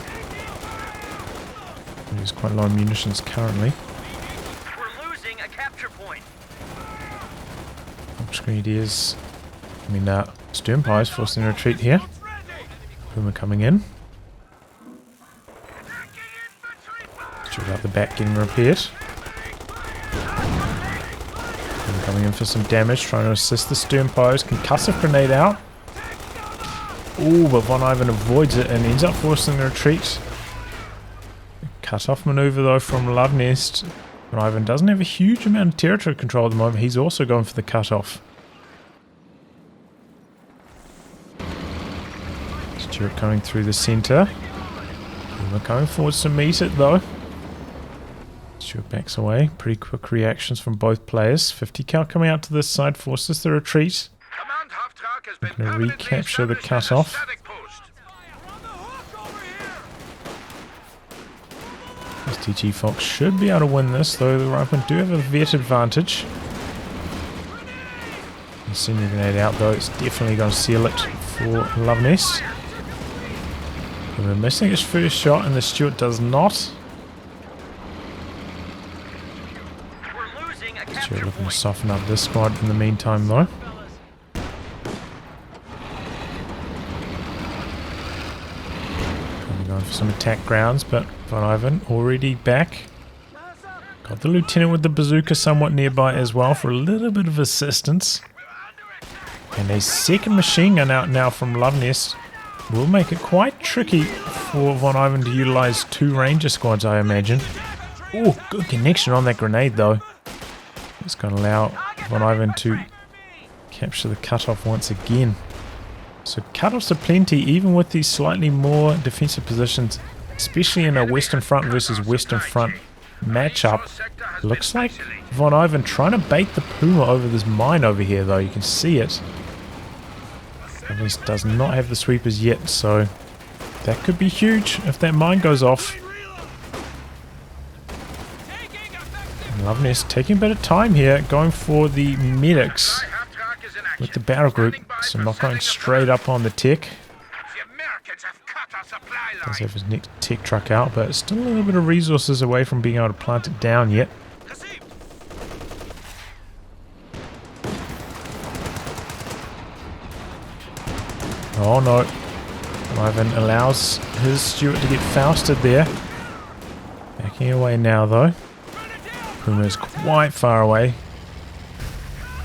There's quite low munitions currently. We're losing a capture point. Upgraders. Sternpie is forcing a retreat here. Puma coming in. Shoot out the back, getting repaired. Puma coming in for some damage, trying to assist the Sternpies. Concussive grenade out. Ooh, but VonIvan avoids it and ends up forcing the retreat. Cut-off maneuver though from Luvnest. VonIvan doesn't have a huge amount of territory control at the moment. He's also going for the cut-off. Stuart coming through the centre. Puma coming forwards to meet it though. Stuart backs away. Pretty quick reactions from both players. 50 cal coming out to this side forces the retreat. Going to recapture the cut-off. STG Fox should be able to win this, though the riflemen do have a vet advantage. Incendiary grenade out though, it's definitely going to seal it for Luvnest. We're missing his first shot and the Stuart does not. Stuart looking to soften up this squad in the meantime though. Going for some attack grounds, but VonIvan already back. Got the lieutenant with the bazooka somewhat nearby as well for a little bit of assistance. And a second machine gun out now from Luvnest. will make it quite tricky for VonIvan to utilize 2 Ranger squads, I imagine. Oh, good connection on that grenade though. It's going to allow VonIvan to capture the cutoff once again. So cutoffs are plenty, even with these slightly more defensive positions, especially in a Western Front versus Western Front matchup. Looks like VonIvan trying to bait the Puma over this mine over here though. You can see it. Luvnest does not have the sweepers yet, so that could be huge if that mine goes off. Luvnest taking a bit of time here, going for the medics with the battle group, so not going straight up on the tech. Does have his next tech truck out, but still a little bit of resources away from being able to plant it down yet. Oh no, VonIvan allows his Stuart to get Fausted there. Backing away now though. Puma is quite far away,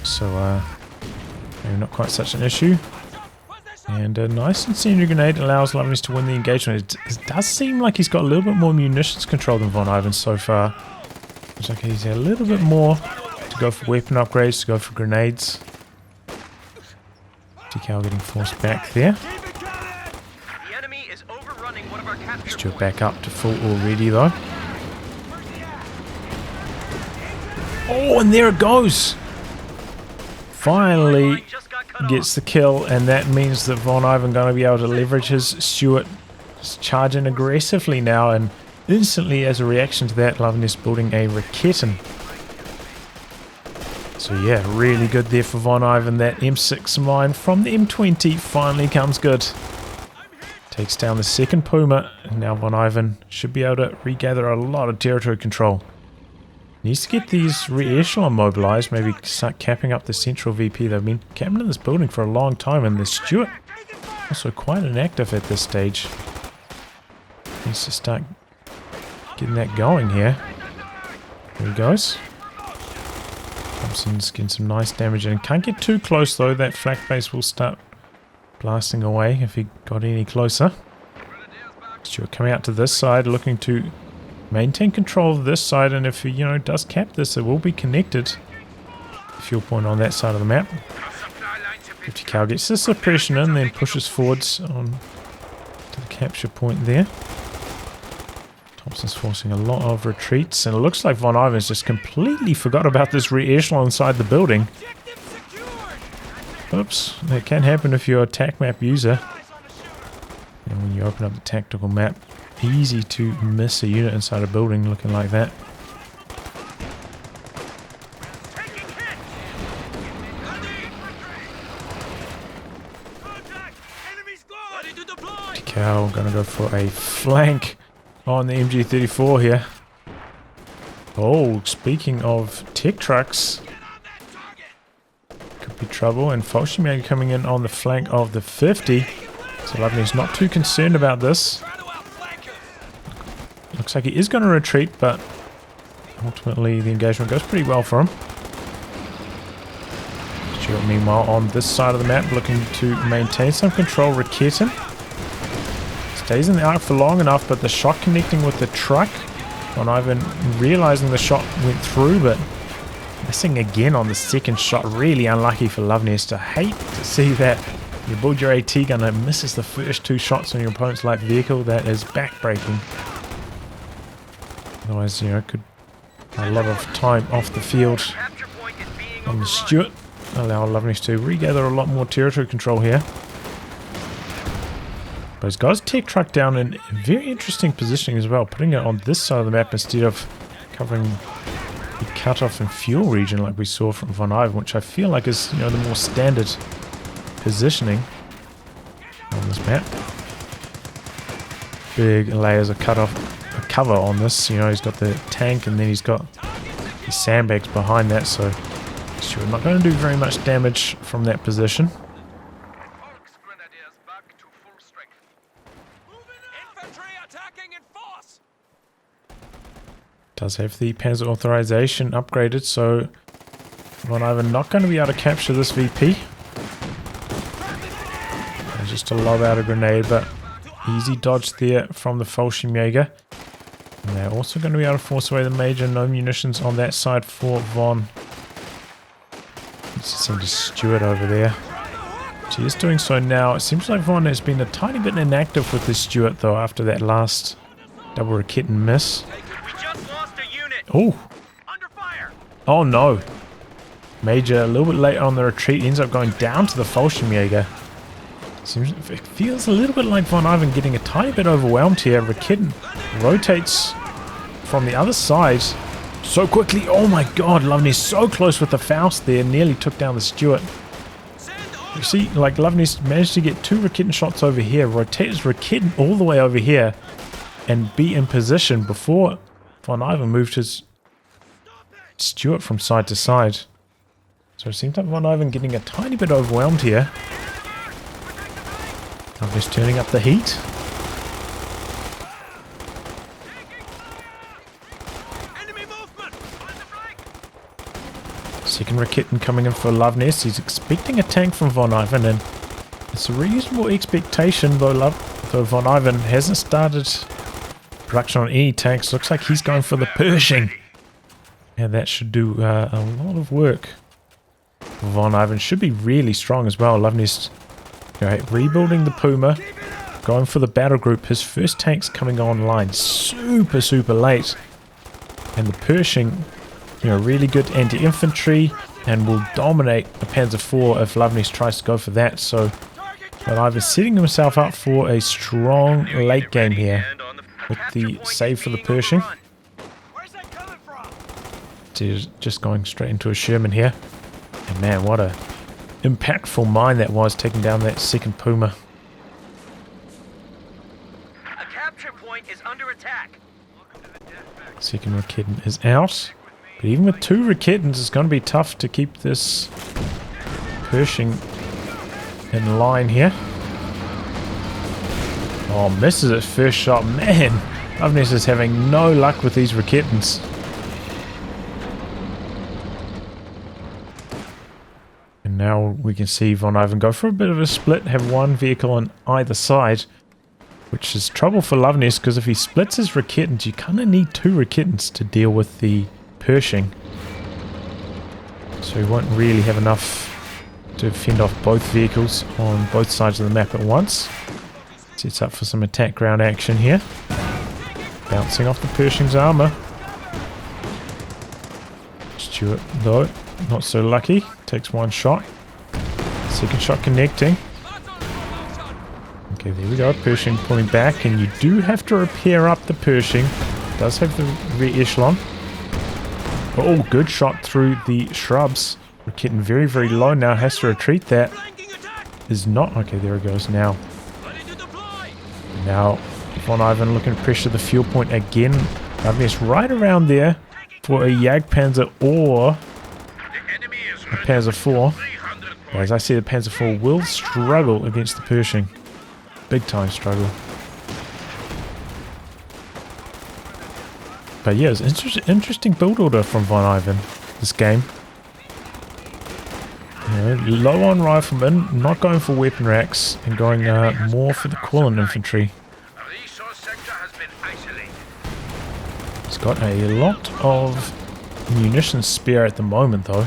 so maybe not quite such an issue. And a nice incendiary grenade allows Luvnest to win the engagement. It does seem like he's got a little bit more munitions control than VonIvan so far. Looks like he's had a little bit more to go for weapon upgrades, to go for grenades. Decal getting forced back there. The enemy is overrunning one of our capture Stuart back up to full already though. Oh, and there it goes! Finally gets the kill, and that means that VonIvan going to be able to leverage his Stuart, just charge in aggressively now, and instantly as a reaction to that, Luvnest building a Raketin. So yeah, really good there for VonIvan. That M6 mine from the M20 finally comes good. Takes down the second Puma, and now VonIvan should be able to regather a lot of territory control. Needs to get these re-echelon mobilized, maybe start capping up the central VP. They've been camping in this building for a long time, and the Stuart also quite inactive at this stage. Needs to start getting that going here. There he goes. Thompson's getting some nice damage in. Can't get too close though, that flak base will start blasting away if he got any closer. Stuart coming out to this side, looking to maintain control of this side, and if he, does cap this, it will be connected. Fuel point on that side of the map. 50 cal gets the suppression in, then pushes forwards on to the capture point there. Thompson's forcing a lot of retreats, and it looks like VonIvan's just completely forgot about this re-echelon inside the building. Oops, that can happen if you're a TAC map user. And when you open up the tactical map, easy to miss a unit inside a building looking like that. Cal gonna go for a flank on the MG34 here. Oh, speaking of tech trucks, could be trouble, and Folshman coming in on the flank of the 50. So Luvnest's not too concerned about this. Looks like he is going to retreat, but ultimately the engagement goes pretty well for him. Stuart, meanwhile, on this side of the map, looking to maintain some control. Raketin stays in the arc for long enough, but the shot connecting with the truck. VonIvan realizing the shot went through, but missing again on the second shot. Really unlucky for Luvnest. I hate to see that. You build your AT gun and it misses the first 2 shots on your opponent's light vehicle. That is backbreaking. Otherwise, could a lot of time off the field on the Stuart. Allow Luvnest to regather a lot more territory control here. But he's got his tech truck down in very interesting positioning as well, putting it on this side of the map instead of covering the cutoff and fuel region like we saw from VonIvan, which I feel like is the more standard positioning on this map. Big layers of cover on this. He's got the tank, and then he's got the sandbags behind that, so Stuart not going to do very much damage from that position. Does have the Panzer authorization upgraded, so VonIvan not going to be able to capture this VP. just to lob out a grenade, but easy dodge there from the Fallschirmjäger. And they're also going to be able to force away the Major. No munitions on that side for Von. Let's send a Stewart over there. She is doing so now. It seems like Von has been a tiny bit inactive with this Stewart though after that last double Raketen miss. Oh! Oh no! Major a little bit late on the retreat, ends up going down to the Fallschirmjäger. It feels a little bit like VonIvan getting a tiny bit overwhelmed here. Raketen rotates from the other side so quickly. Oh my god, Luvnest so close with the Faust there, nearly took down the Stewart. You see, like Luvnest managed to get 2 Raketen shots over here, rotate his Raketen all the way over here, and be in position before VonIvan moved his Stewart from side to side. So it seems like VonIvan getting a tiny bit overwhelmed here. Luvnest turning up the heat. Second Raketen coming in for Luvnest. He's expecting a tank from VonIvan, and it's a reasonable expectation, though VonIvan hasn't started production on any tanks. Looks like he's going for the Pershing. And that should do a lot of work. VonIvan should be really strong as well. Luvnest rebuilding the Puma, going for the battle group. His first tank's coming online super late. And the Pershing, really good anti-infantry and will dominate the Panzer IV if Luvnest tries to go for that. So VonIvan setting himself up for a strong late game here with the save for the Pershing. Just going straight into a Sherman here. And man, what a impactful mine that was, taking down that second Puma. A capture point is under attack. Second Raketen is out. But even with 2 Raketens, it's going to be tough to keep this Pershing in line here. Oh, misses it first shot. Man, Luvnest is having no luck with these Raketens. And now we can see VonIvan go for a bit of a split, have 1 vehicle on either side, which is trouble for Luvnest, because if he splits his Raketens, you kind of need 2 Raketens to deal with the Pershing. So he won't really have enough to fend off both vehicles on both sides of the map at once. Sets up for some attack ground action here. Bouncing off the Pershing's armor. Stewart, though, not so lucky. Takes 1 shot. Second shot connecting. Okay, there we go. Pershing pulling back, and you do have to repair up the Pershing. Does have the rear echelon. Oh, good shot through the shrubs. We're getting very low now. Has to retreat. That is not... Okay, there it goes now. Now, VonIvan looking to pressure the fuel point again. Luvnest right around there for a Jagdpanzer or a Panzer IV. As I see, the Panzer IV will struggle against the Pershing. Big time struggle. But yeah, it's interesting build order from VonIvan this game. Low on riflemen, not going for weapon racks, and going more for the Quillen infantry. He's got a lot of munitions spare at the moment, though.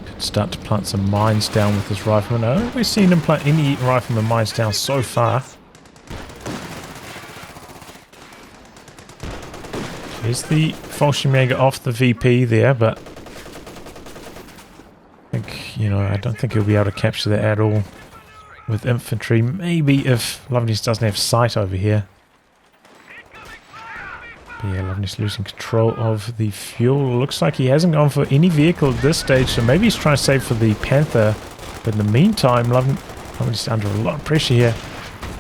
Could start to plant some mines down with his riflemen. I don't think we've seen him plant any rifleman mines down so far. There's the Fallschirmjäger off the VP there, but I think, I don't think he'll be able to capture that at all with infantry. Maybe if Luvnest doesn't have sight over here. But yeah, Luvnest losing control of the fuel. Looks like he hasn't gone for any vehicle at this stage, so maybe he's trying to save for the Panther. But in the meantime, Luvnest under a lot of pressure here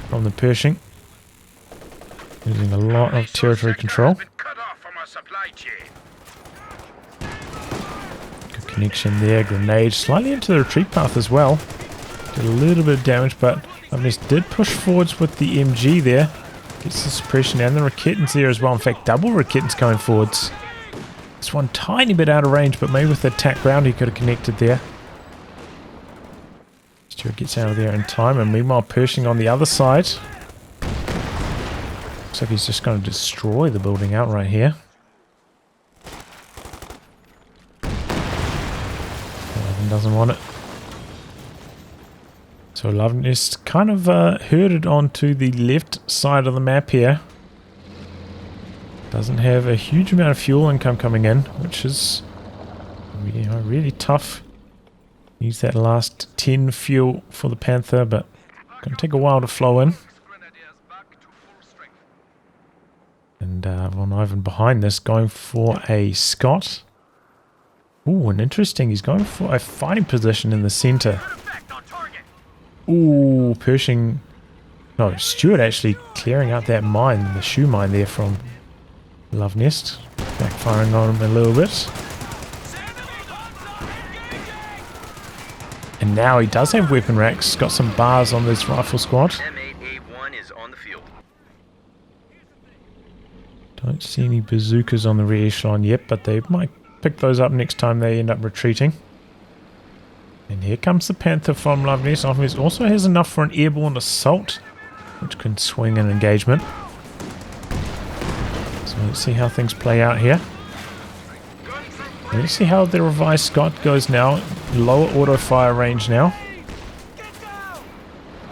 from the Pershing. Losing a lot of territory control. Good connection there. Grenade slightly into the retreat path as well. Did a little bit of damage, but Luvnest did push forwards with the MG there. Gets the suppression and the Raketens there as well. In fact, double Raketens coming forwards. This one tiny bit out of range, but maybe with the attack ground he could have connected there. Stuart gets out of there in time, and meanwhile Pershing on the other side. Looks like he's just going to destroy the building outright here. Doesn't want it. So Luvnest kind of herded onto the left side of the map here. Doesn't have a huge amount of fuel income coming in, which is really tough. Use that last 10 fuel for the Panther, but gonna take a while to flow in. And VonIvan behind this, going for a Scott. Ooh, and interesting, he's going for a fighting position in the center. Ooh, Pershing... No, Stuart actually clearing out that mine, the shoe mine there from Luvnest. Backfiring on him a little bit. And now he does have weapon racks, got some bars on this rifle squad. M8A1 is on the field. Don't see any bazookas on the rear echelon yet, but they might pick those up next time they end up retreating. And here comes the Panther from Luvnest. Luvnest also has enough for an airborne assault, which can swing an engagement. So let's see how things play out here. Let's see how the revised Scott goes now. Lower auto fire range now.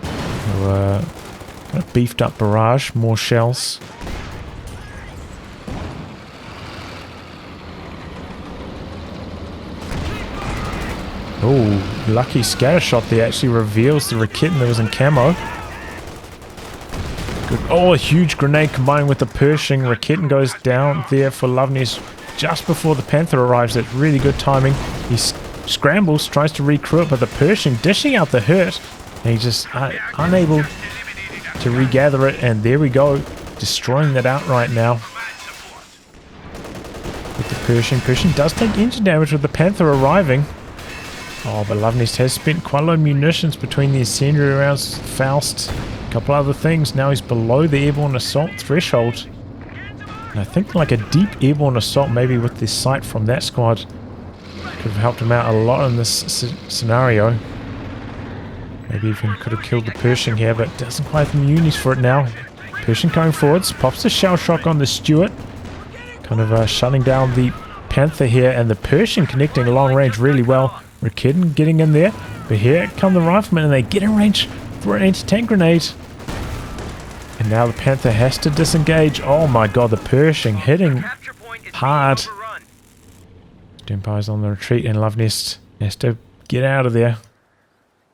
So, kind of beefed up barrage, more shells. Oh, lucky scatter shot there actually reveals the Raketin that was in camo. Good. Oh, a huge grenade combining with the Pershing. Raketin goes down there for Luvnest just before the Panther arrives. That's really good timing. He scrambles, tries to recrew it, but the Pershing dishing out the hurt. And he's just unable to regather it. And there we go, destroying that outright now. With the Pershing. Pershing does take engine damage with the Panther arriving. Oh, but Luvnest has spent quite a lot of munitions between the incendiary rounds, Faust, a couple other things. Now he's below the airborne assault threshold. And I think like a deep airborne assault, maybe with the sight from that squad, could have helped him out a lot in this scenario. Maybe even could have killed the Pershing here, but doesn't quite have the munis for it now. Pershing going forwards, pops the shell shock on the Stuart. Kind of shutting down the Panther here, and the Pershing connecting long range really well. Raketin getting in there, but here come the riflemen and they get in range for an anti-tank grenade. And now the Panther has to disengage. Oh my god, the Pershing hitting hard. Stempire's on the retreat and Luvnest has to get out of there.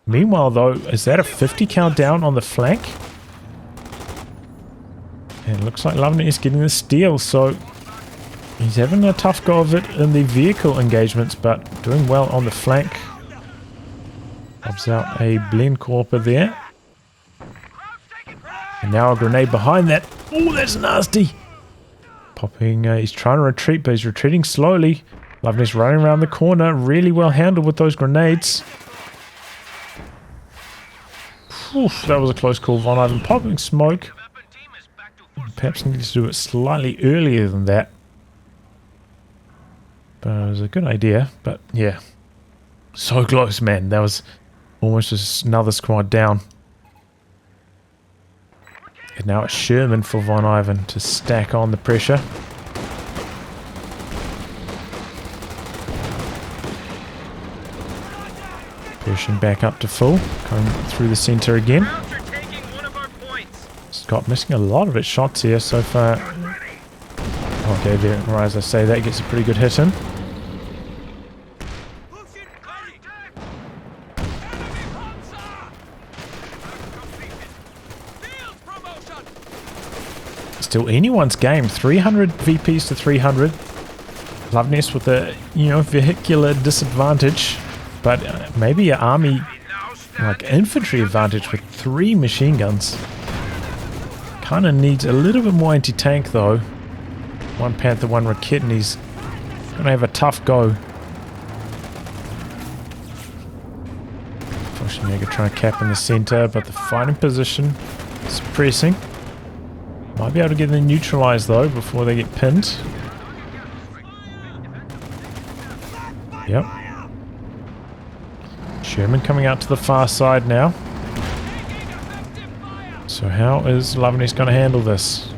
Meanwhile though, is that a 50 count down on the flank? And it looks like Luvnest is getting the steal, so he's having a tough go of it in the vehicle engagements, but doing well on the flank. Pops out a Blencorper there. And now a grenade behind that. Oh, that's nasty. Popping, he's trying to retreat, but he's retreating slowly. Luvnest running around the corner. Really well handled with those grenades. Oof, that was a close call. VonIvan popping smoke. Perhaps needs to do it slightly earlier than that. But it was a good idea, but yeah. So close, man. That was almost just another squad down. And now it's Sherman for VonIvan to stack on the pressure. Pushing back up to full. Going through the center again. Scott missing a lot of its shots here so far. Okay, there, right as I say that, gets a pretty good hit in. Still anyone's game. 300 VPs to 300. Luvnest with a, vehicular disadvantage, but maybe an army, like infantry advantage with 3 machine guns. Kind of needs a little bit more anti-tank though. 1 Panther, 1 Raketin. He's gonna have a tough go. Schwarzenegger trying to cap in the center, but the fighting position is pressing. Might be able to get them neutralized though before they get pinned. Yep. Sherman coming out to the far side now. So how is Luvnest going to handle this?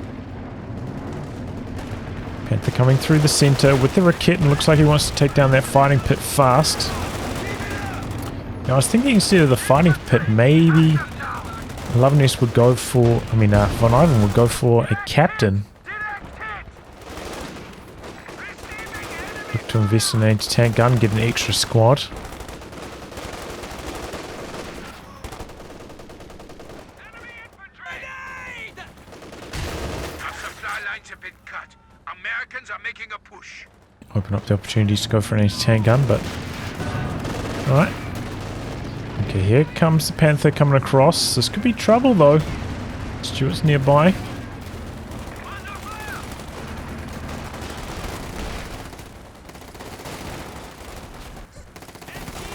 Panther coming through the center with the Rakit, and looks like he wants to take down that fighting pit fast. Now I was thinking instead of the fighting pit, maybe Luvnest would go for, VonIvan would go for a captain. Look to invest in an anti-tank gun, get an extra squad. Open up the opportunities to go for an anti-tank gun, but alright. Okay, here comes the Panther coming across. This could be trouble though. Stuart's nearby.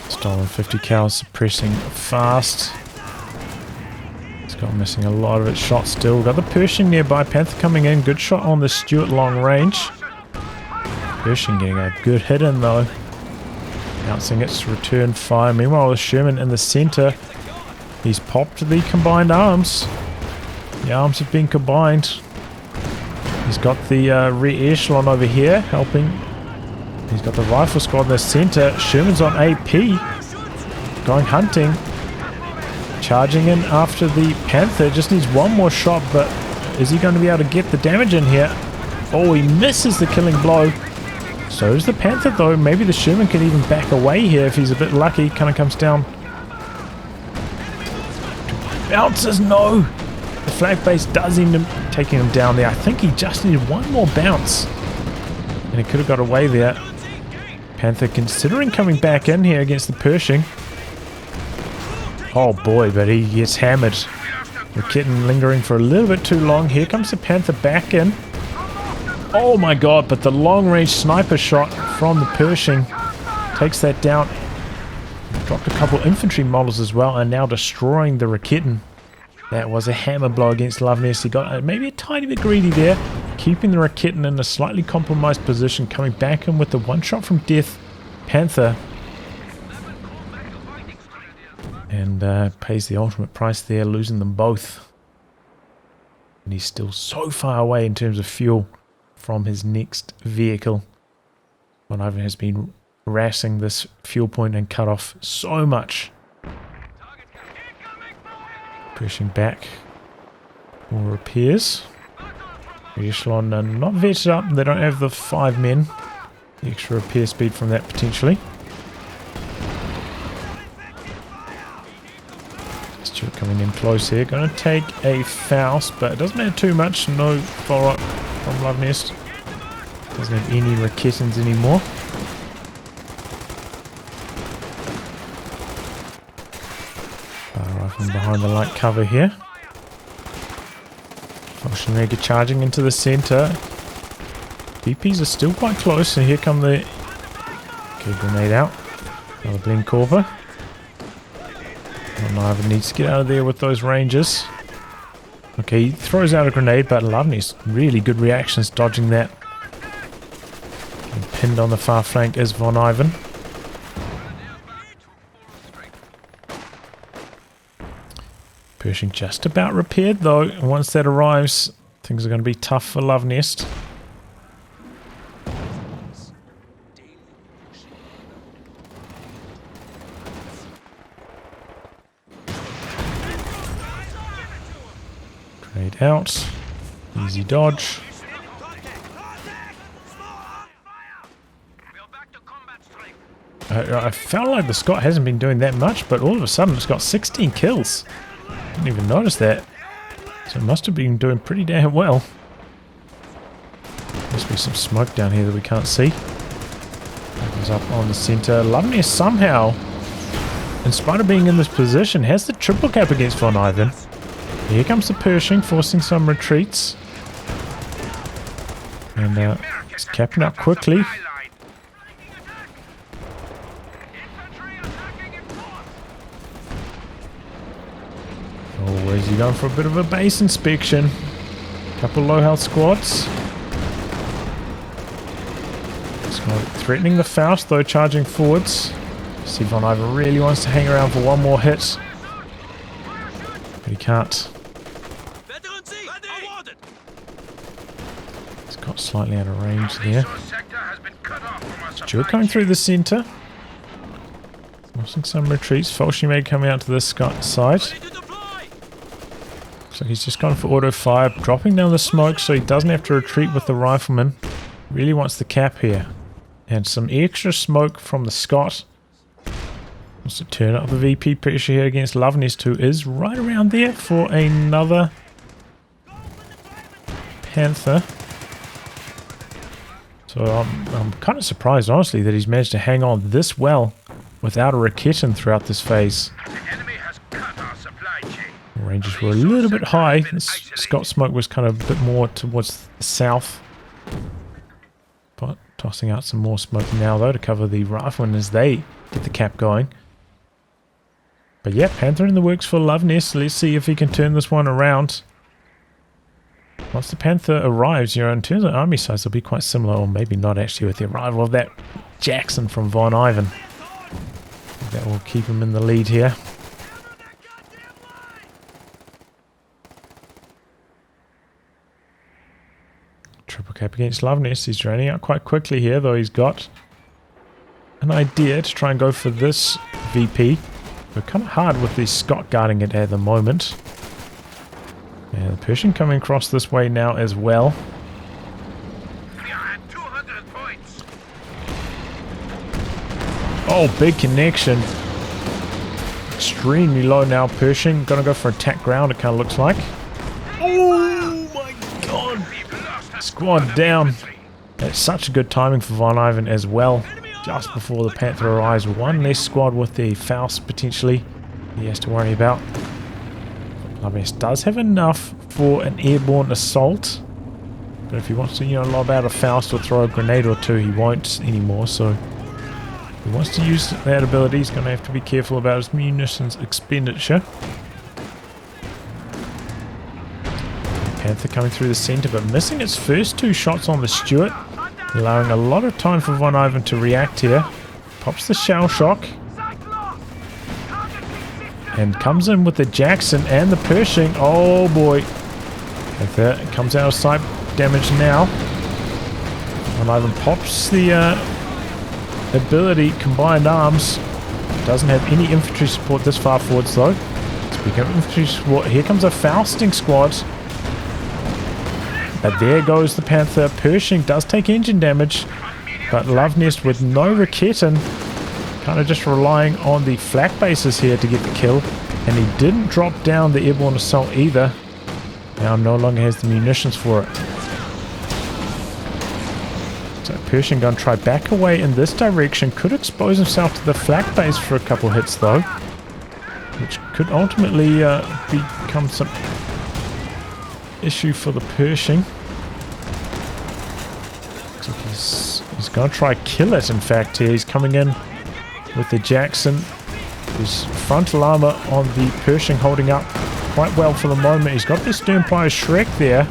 Stolen 50 cal, suppressing fast. It's got missing a lot of its shots still. Got the Pershing nearby. Panther coming in. Good shot on the Stuart long range. Pershing getting a good hit in though. Announcing its return fire. Meanwhile, the Sherman in the center. He's popped the combined arms. The arms have been combined. He's got the rear echelon over here helping. He's got the rifle squad in the center. Sherman's on AP. Going hunting. Charging in after the Panther. Just needs one more shot, but is he going to be able to get the damage in here? Oh, he misses the killing blow. So is the Panther though. Maybe the Sherman can even back away here if he's a bit lucky. Kind of comes down. Bounces, no! The flag base does end up taking him down there. I think he just needed one more bounce. And he could have got away there. Panther considering coming back in here against the Pershing. Oh boy, but he gets hammered. The kitten lingering for a little bit too long. Here comes the Panther back in. Oh my god, but the long-range sniper shot from the Pershing takes that down. Dropped a couple infantry models as well, and now destroying the Rakitten. That was a hammer blow against Luvnest. He got maybe a tiny bit greedy there, keeping the Rakitten in a slightly compromised position, coming back in with the one shot from death. Panther. And pays the ultimate price there, losing them both. And he's still so far away in terms of fuel from his next vehicle. VonIvan has been harassing this fuel point and cut off so much. Pushing back. More repairs. Echelon not vetted up. They don't have the 5 men. The extra repair speed from that potentially. Stuart coming in close here. Going to take a Faust, but it doesn't matter too much. No follow-up from Luvnest. Doesn't have any Rakitans anymore. Right from behind the light cover here. Schwarzenegger charging into the center. BPs are still quite close, so here come the... Okay, grenade out. Another Blink Corper. VonIvan needs to get out of there with those Rangers. Okay, he throws out a grenade, but Luvnest really good reactions dodging that. And pinned on the far flank is VonIvan. Pershing just about repaired though, and once that arrives, things are going to be tough for Luvnest. Grenade out. Easy dodge. I felt like the Scott hasn't been doing that much, but all of a sudden it's got 16 kills. Didn't even notice that. So it must have been doing pretty damn well. Must be some smoke down here that we can't see. Opens up on the center. Luvnest somehow, in spite of being in this position, has the triple cap against VonIvan. Here comes the Pershing, forcing some retreats. And it's capping up quickly. Oh, is he going for a bit of a base inspection? Couple low health squads. Threatening the Faust though, charging forwards. See, VonIvan really wants to hang around for one more hit. But he can't. He's got slightly out of range there. Stewart coming through the centre. Forcing some retreats. Folshimade coming out to this side. So he's just gone for auto fire, dropping down the smoke so he doesn't have to retreat with the rifleman. Really wants the cap here. And some extra smoke from the Scot. Wants to turn up the VP pressure here against Luvnest, who is right around there for another Panther. So I'm kind of surprised, honestly, that he's managed to hang on this well without a Raketin throughout this phase. Ranges were a little bit high. This Scot smoke was kind of a bit more towards the south. But tossing out some more smoke now, though, to cover the riflemen as they get the cap going. But yeah, Panther in the works for Luvnest. Let's see if he can turn this one around. Once the Panther arrives, in terms of army size, it'll be quite similar, or maybe not actually, with the arrival of that Jackson from VonIvan. That will keep him in the lead here. Triple cap against Luvnest. He's draining out quite quickly here, though he's got an idea to try and go for this VP. But kind of hard with the Scot guarding it at the moment. And the Pershing coming across this way now as well. Oh, big connection. Extremely low now, Pershing. Gonna go for attack ground, it kind of looks like. Oh my god. Squad down. That's such a good timing for VonIvan as well. Just before the Panther arrives. One less squad with the Faust potentially he has to worry about. Luvnest does have enough for an airborne assault. But if he wants to, lob out a Faust or throw a grenade or two, he won't anymore. So if he wants to use that ability, he's going to have to be careful about his munitions expenditure. Panther coming through the centre, but missing its first two shots on the Stewart. Allowing a lot of time for VonIvan to react here. Pops the shell shock. And comes in with the Jackson and the Pershing. Oh boy. Panther comes out of sight damage now. VonIvan pops the ability, combined arms. Doesn't have any infantry support this far forwards though. Speaking of infantry support, here comes a Fausting squad. But there goes the Panther. Pershing does take engine damage, but Luvnest with no Raketin, kind of just relying on the flak bases here to get the kill. And he didn't drop down the airborne assault either. Now no longer has the munitions for it. So Pershing going to try back away in this direction. Could expose himself to the flak base for a couple hits though, which could ultimately become some issue for the Pershing. So he's going to try kill it, in fact, here. He's coming in with the Jackson. His frontal armor on the Pershing holding up quite well for the moment. He's got the Sternfire Shrek there.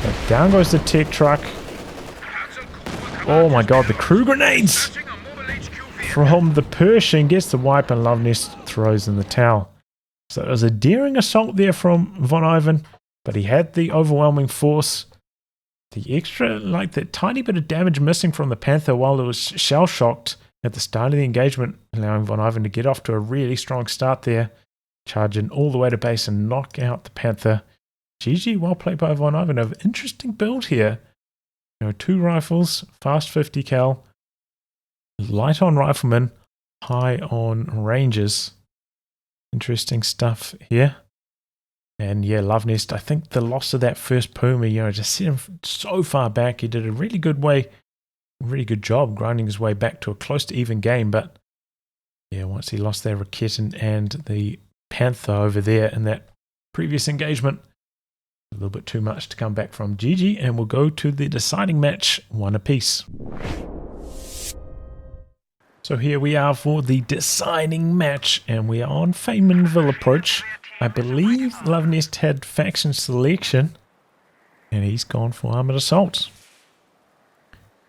But down goes the tech truck. Oh my god, the crew grenades from the Pershing. Gets the wipe and Luvnest throws in the towel. So it was a daring assault there from VonIvan, but he had the overwhelming force. The extra, that tiny bit of damage missing from the Panther while it was shell-shocked at the start of the engagement, allowing VonIvan to get off to a really strong start there. Charge in all the way to base and knock out the Panther. GG, well played by VonIvan. An interesting build here. 2 rifles, fast 50 cal, light on riflemen, high on ranges. Interesting stuff here. And yeah, Luvnest, I think the loss of that first Puma, just set him so far back. He did a really good job grinding his way back to a close to even game. But yeah, once he lost that Raketin and the Panther over there in that previous engagement, a little bit too much to come back from. GG, and we'll go to the deciding match, 1 apiece. So here we are for the deciding match, and we are on Faymanville approach. I believe Luvnest had faction selection, and he's gone for armored assault.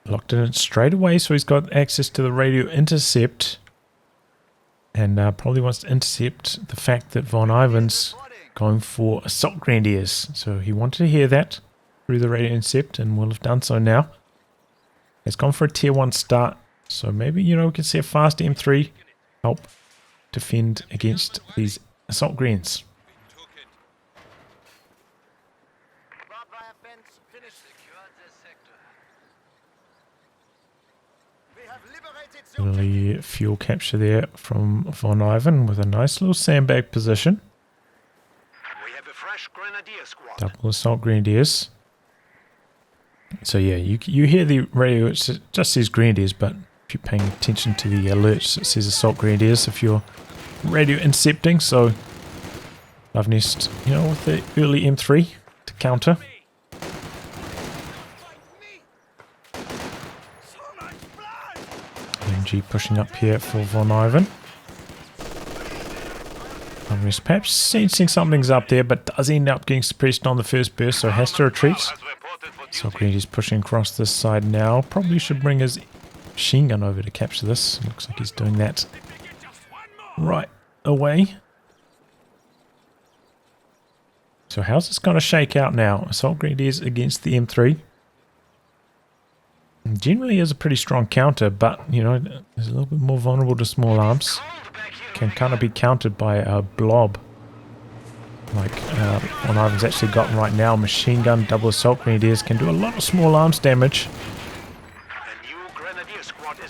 Locked it in straight away, so he's got access to the radio intercept. And probably wants to intercept the fact that VonIvan's going for assault grenadiers. So he wanted to hear that through the radio intercept and will have done so now. It's gone for a tier 1 start. So maybe, you know, we can see a fast M3 help defend against these assault greens. Early fuel capture there from VonIvan with a nice little sandbag position. We have a fresh grenadier squad. Double assault grenadiers. So yeah, you hear the radio, it just says grenadiers, but if you're paying attention to the alerts, it says assault grenadiers if you're radio intercepting. So Luvnest, you know, with the early M3 to counter. MG pushing up here for VonIvan. Luvnest perhaps sensing something's up there, but does end up getting suppressed on the first burst, so has to retreat. So Grenadiers pushing across this side now. Probably should bring his machine gun over to capture this. Looks like he's doing that right away. So how's this going to shake out now? Assault Grenadiers against the M3. Generally is a pretty strong counter, but, you know, is a little bit more vulnerable to small arms. Can kind of be countered by a blob. Like VonIvan's actually gotten right now. Machine gun, double assault grenadiers can do a lot of small arms damage.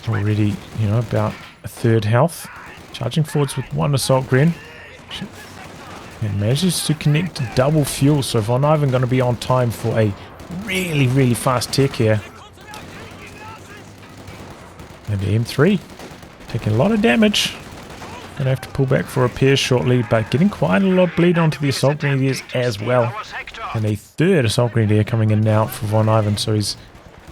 Already, you know, about a third health. Charging forwards with one assault gren. And manages to connect to double fuel. So VonIvan going to be on time for a really, really fast tech here. And the M3 taking a lot of damage. Gonna have to pull back for repairs shortly, but getting quite a lot of bleed onto the assault grenadiers as well. And a third assault grenadier coming in now for VonIvan, so he's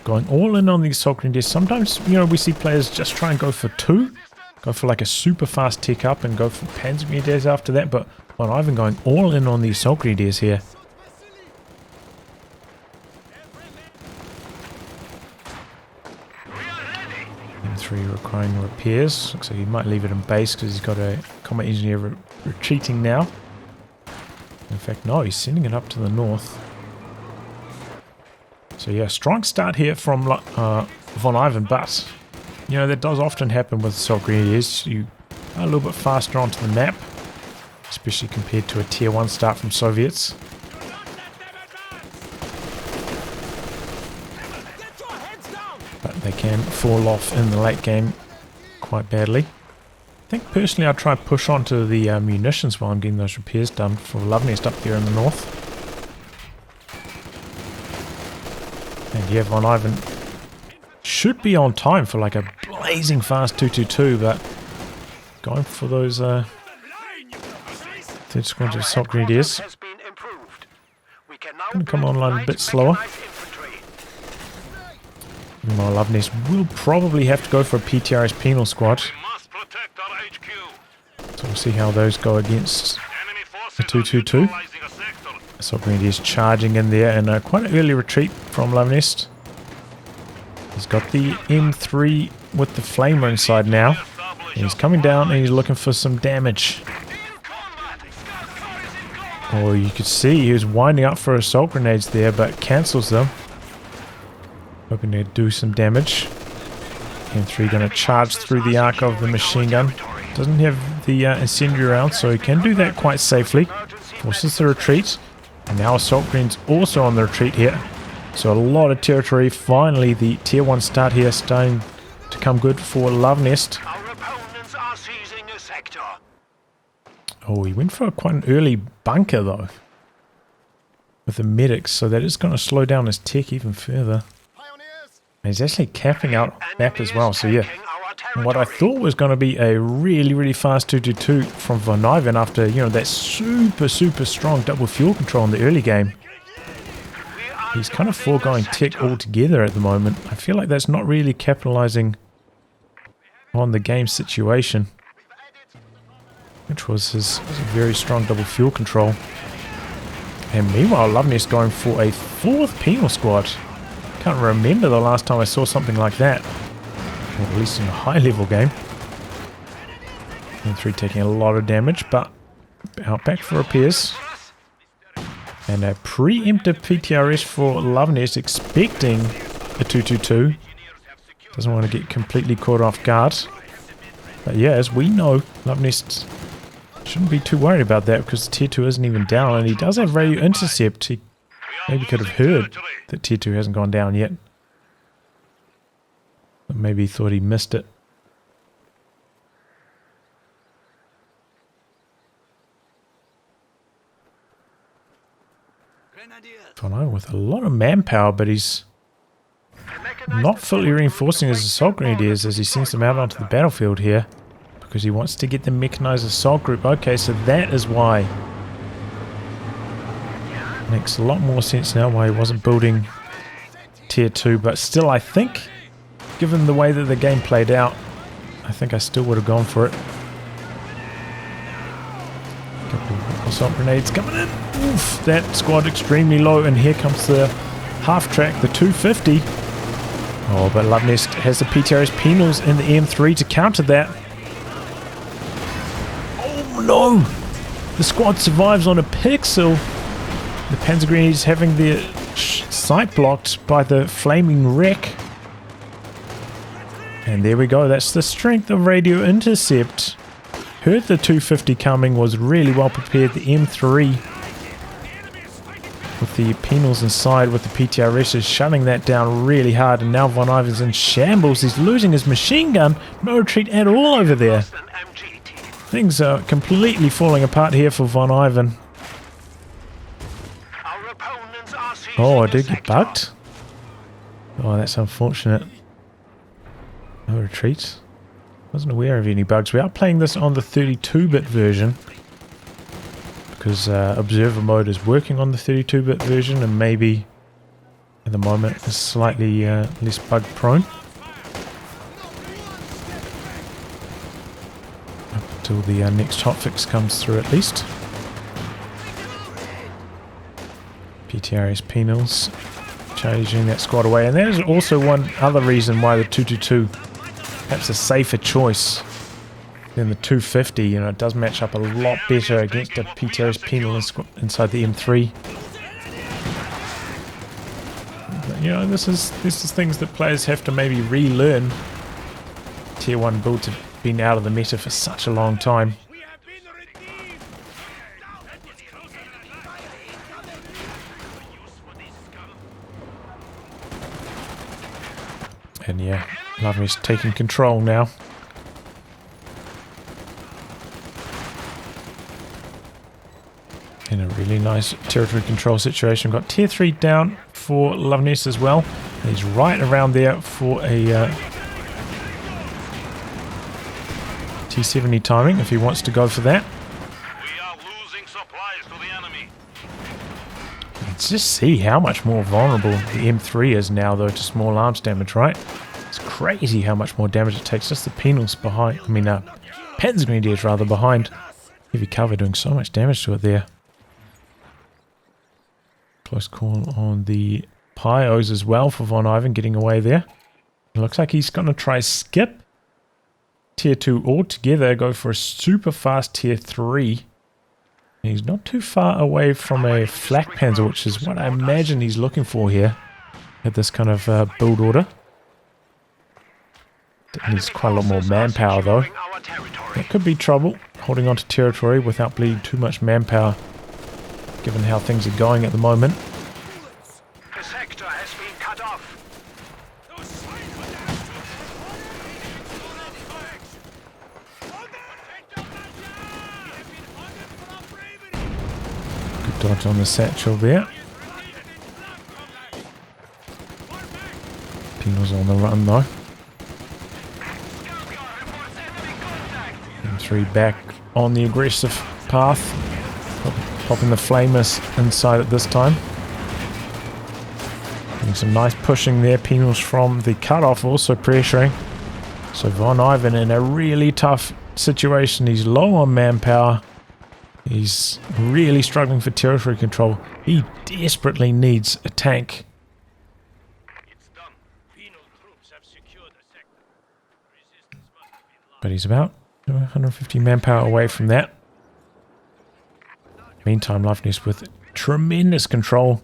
going all in on the assault grenadiers. Sometimes, you know, we see players just try and go for two, go for like a super fast tick up and go for panzer grenadiers after that, but VonIvan going all in on the assault grenadiers here. M3 requiring repairs. Looks like he might leave it in base because he's got a combat engineer retreating now. In fact, no, he's sending it up to the north. So yeah, strong start here from VonIvan, but you know, that does often happen with assault grenadiers. You are a little bit faster onto the map, especially compared to a tier 1 start from Soviets. But they can fall off in the late game quite badly. I think personally I'd try and push onto the munitions while I'm getting those repairs done for Luvnest up there in the north. And yeah, VonIvan should be on time for like a blazing fast 222, but going for those third squad of assault grenadiers. Going to come online a bit slower. Meanwhile, Luvnest will probably have to go for a PTRS penal squad. So we'll see how those go against the 222. Assault Grenadiers charging in there, and quite an early retreat from Luvnest. He's got the M3 with the flamer inside now. And he's coming down and he's looking for some damage. Oh, you could see he was winding up for assault grenades there, but cancels them. Hoping to do some damage. M3 going to charge through the arc of the machine gun. Doesn't have the incendiary round, so he can do that quite safely. Forces the retreat. And now assault greens also on the retreat here. So a lot of territory. Finally, the tier 1 start here starting to come good for Luvnest. Oh, he went for quite an early bunker though. With the medics, so that is going to slow down his tech even further. And he's actually capping out map as well, so yeah. And what I thought was going to be a really, really fast 222 from VonIvan after, you know, that super, super strong double fuel control in the early game. He's kind of foregoing tech altogether at the moment. I feel like that's not really capitalizing on the game situation, which was his very strong double fuel control. And meanwhile, Luvnest going for a 4th penal squad. Can't remember the last time I saw something like that. Or at least in a high level game. M3 taking a lot of damage, but out back for repairs. And a preemptive PTRS for Luvnest, expecting a 222. Doesn't want to get completely caught off guard. But yeah, as we know, Luvnest shouldn't be too worried about that because tier 2 isn't even down, and he does have radio intercept. He maybe could have heard that tier 2 hasn't gone down yet. But maybe he thought he missed it. VonIvan with a lot of manpower, but he's not fully reinforcing his assault grenadiers as he sends them out onto the battlefield here. Because he wants to get the mechanized assault group. Okay, so that is why. Makes a lot more sense now why he wasn't building tier 2. But still, I think, given the way that the game played out, I think I still would have gone for it. A couple of assault grenades coming in. Oof, that squad extremely low. And here comes the half track, the 250. Oh, but Luvnest has the PTRS penals in the M3 to counter that. No! The squad survives on a pixel. The Panzer Grenadiers having their sight blocked by the flaming wreck. And there we go. That's the strength of radio intercept. Heard the 250 coming, was really well prepared. The M3 with the penals inside with the PTRS is shutting that down really hard. And now VonIvan's in shambles. He's losing his machine gun. No retreat at all over there. Things are completely falling apart here for VonIvan. Oh, I did get bugged. Oh, that's unfortunate. No retreat. Wasn't aware of any bugs. We are playing this on the 32-bit version. Because observer mode is working on the 32-bit version and maybe at the moment is slightly less bug prone. Until the next hotfix comes through at least. PTRS penals changing that squad away, and that is also one other reason why the 222 perhaps a safer choice than the 250. You know, it does match up a lot better against a PTRS penal inside the M3. But, you know, this is things that players have to maybe relearn. Tier 1 builds have been out of the meta for such a long time. And yeah, Luvnest taking control now. In a really nice territory control situation. Got tier 3 down for Luvnest as well. And he's right around there for a T70 timing if he wants to go for that. We are losing supplies to the enemy. Let's just see how much more vulnerable the M3 is now though to small arms damage, right? It's crazy how much more damage it takes. Just the penals behind, Panzer Grenadiers rather behind heavy cover doing so much damage to it there. Close call on the Pyos as well for VonIvan getting away there. It looks like he's going to try skip tier 2 altogether, go for a super fast tier 3. And he's not too far away from a flak panzer, which is what I imagine he's looking for here at this kind of build order. It needs quite a lot more manpower though. That could be trouble, holding on to territory without bleeding too much manpower, given how things are going at the moment. The sector has been cut off. Good dodge on the satchel there. Penal's on the run though. M3 back on the aggressive path. Popping the flamers inside at this time. Getting some nice pushing there. Penals from the cutoff also pressuring. So VonIvan in a really tough situation. He's low on manpower. He's really struggling for territory control. He desperately needs a tank. But he's about 150 manpower away from that. Meantime, Luvnest with tremendous control.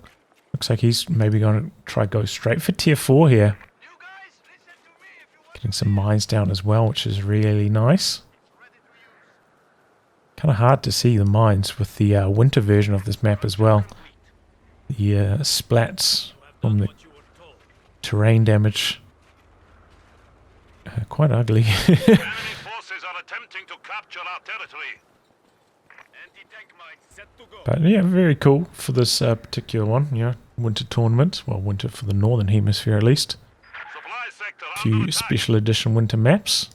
Looks like he's maybe going to try go straight for tier 4 here. Getting some mines down as well, which is really nice. Kind of hard to see the mines with the winter version of this map as well. The splats from the terrain damage. Quite ugly. Enemy forces are attempting to capture our territory. But yeah, very cool for this particular one. Yeah, winter tournament. Well, winter for the northern hemisphere at least. Supply sector A few special edition winter maps.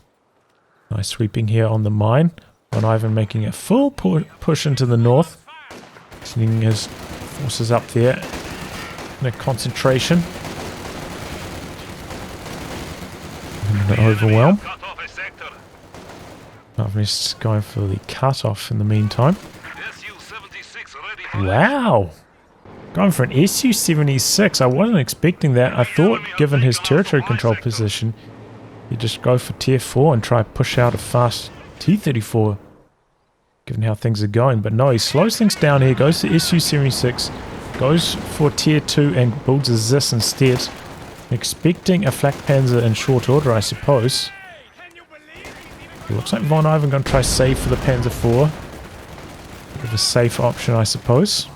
Nice sweeping here on the mine. VonIvan making a full push into the north. Sending his forces up there in a concentration. I'm going to overwhelm. Luvnest going for the cut-off in the meantime. Wow! Going for an SU-76. I wasn't expecting that. I thought, given his territory control position, he'd just go for tier 4 and try push out a fast T-34, given how things are going. But no, he slows things down here, goes to SU-76, goes for tier 2 and builds a ZIS instead. Expecting a flak panzer in short order, I suppose. It looks like VonIvan going to try save for the Panzer 4. Bit of a safe option, I suppose.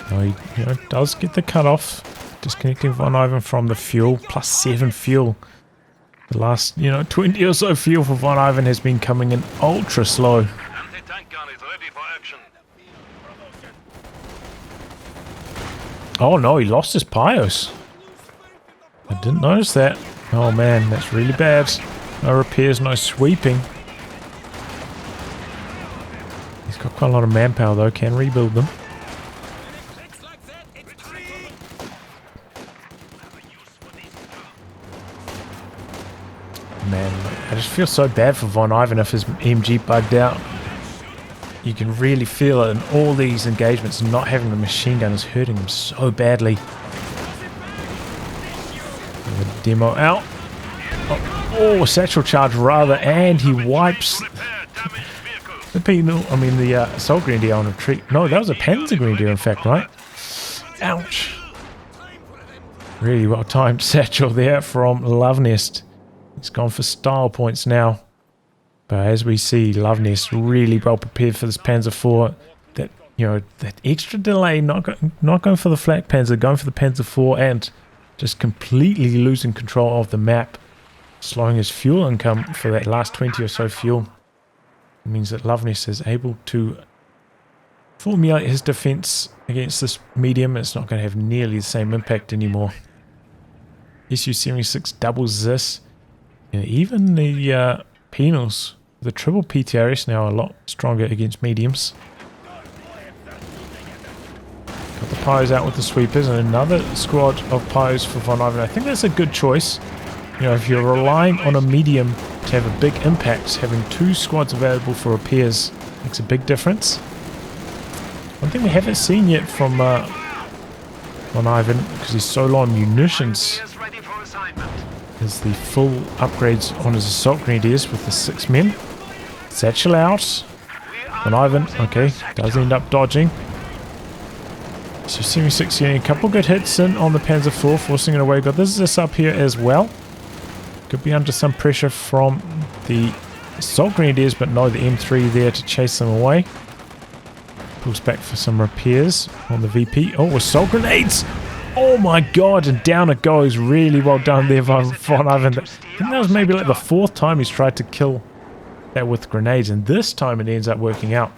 No, he does get the cutoff. Disconnecting VonIvan from the fuel. +7 fuel. The last, 20 or so fuel for VonIvan has been coming in ultra slow. Anti-tank gun is ready for action. Oh no, he lost his Pios. I didn't notice that. Oh man, that's really bad. No repairs, no sweeping. He's got quite a lot of manpower though, can rebuild them. Man, I just feel so bad for VonIvan if his MG bugged out. You can really feel it in all these engagements. Not having the machine gun is hurting him so badly. The demo out. Oh, satchel charge rather, and he wipes the penal. I mean the assault grenadier on retreat. No, that was a Panzer grenadier in fact, right? Ouch. Really well timed satchel there from Luvnest. He's gone for style points now. But as we see, Luvnest really well prepared for this Panzer IV. That that extra delay, not going for the flak Panzer, going for the Panzer IV, and just completely losing control of the map, slowing his fuel income for that last 20 or so fuel. It means that Luvnest is able to formulate his defense against this medium. It's not going to have nearly the same impact anymore. SU-76 doubles this, and even the penals, the triple PTRS now a lot stronger against mediums. Got the Pios out with the sweepers and another squad of Pios for VonIvan. I think that's a good choice. If you're relying on a medium to have a big impact, having 2 squads available for repairs makes a big difference. One thing we haven't seen yet from VonIvan, because he's so low on munitions, is the full upgrades on his assault grenadiers with the 6 men. Satchel out. VonIvan, okay, does end up dodging. So 76 getting a couple good hits in on the Panzer IV, forcing it away. Got this up here as well. Could be under some pressure from the assault grenadiers, but no, the M3 there to chase them away. Pulls back for some repairs on the VP. Oh, assault grenades! Oh my god, and down it goes. Really well done there by VonIvan. I think that was maybe like the 4th time he's tried to kill that with grenades, and this time it ends up working out.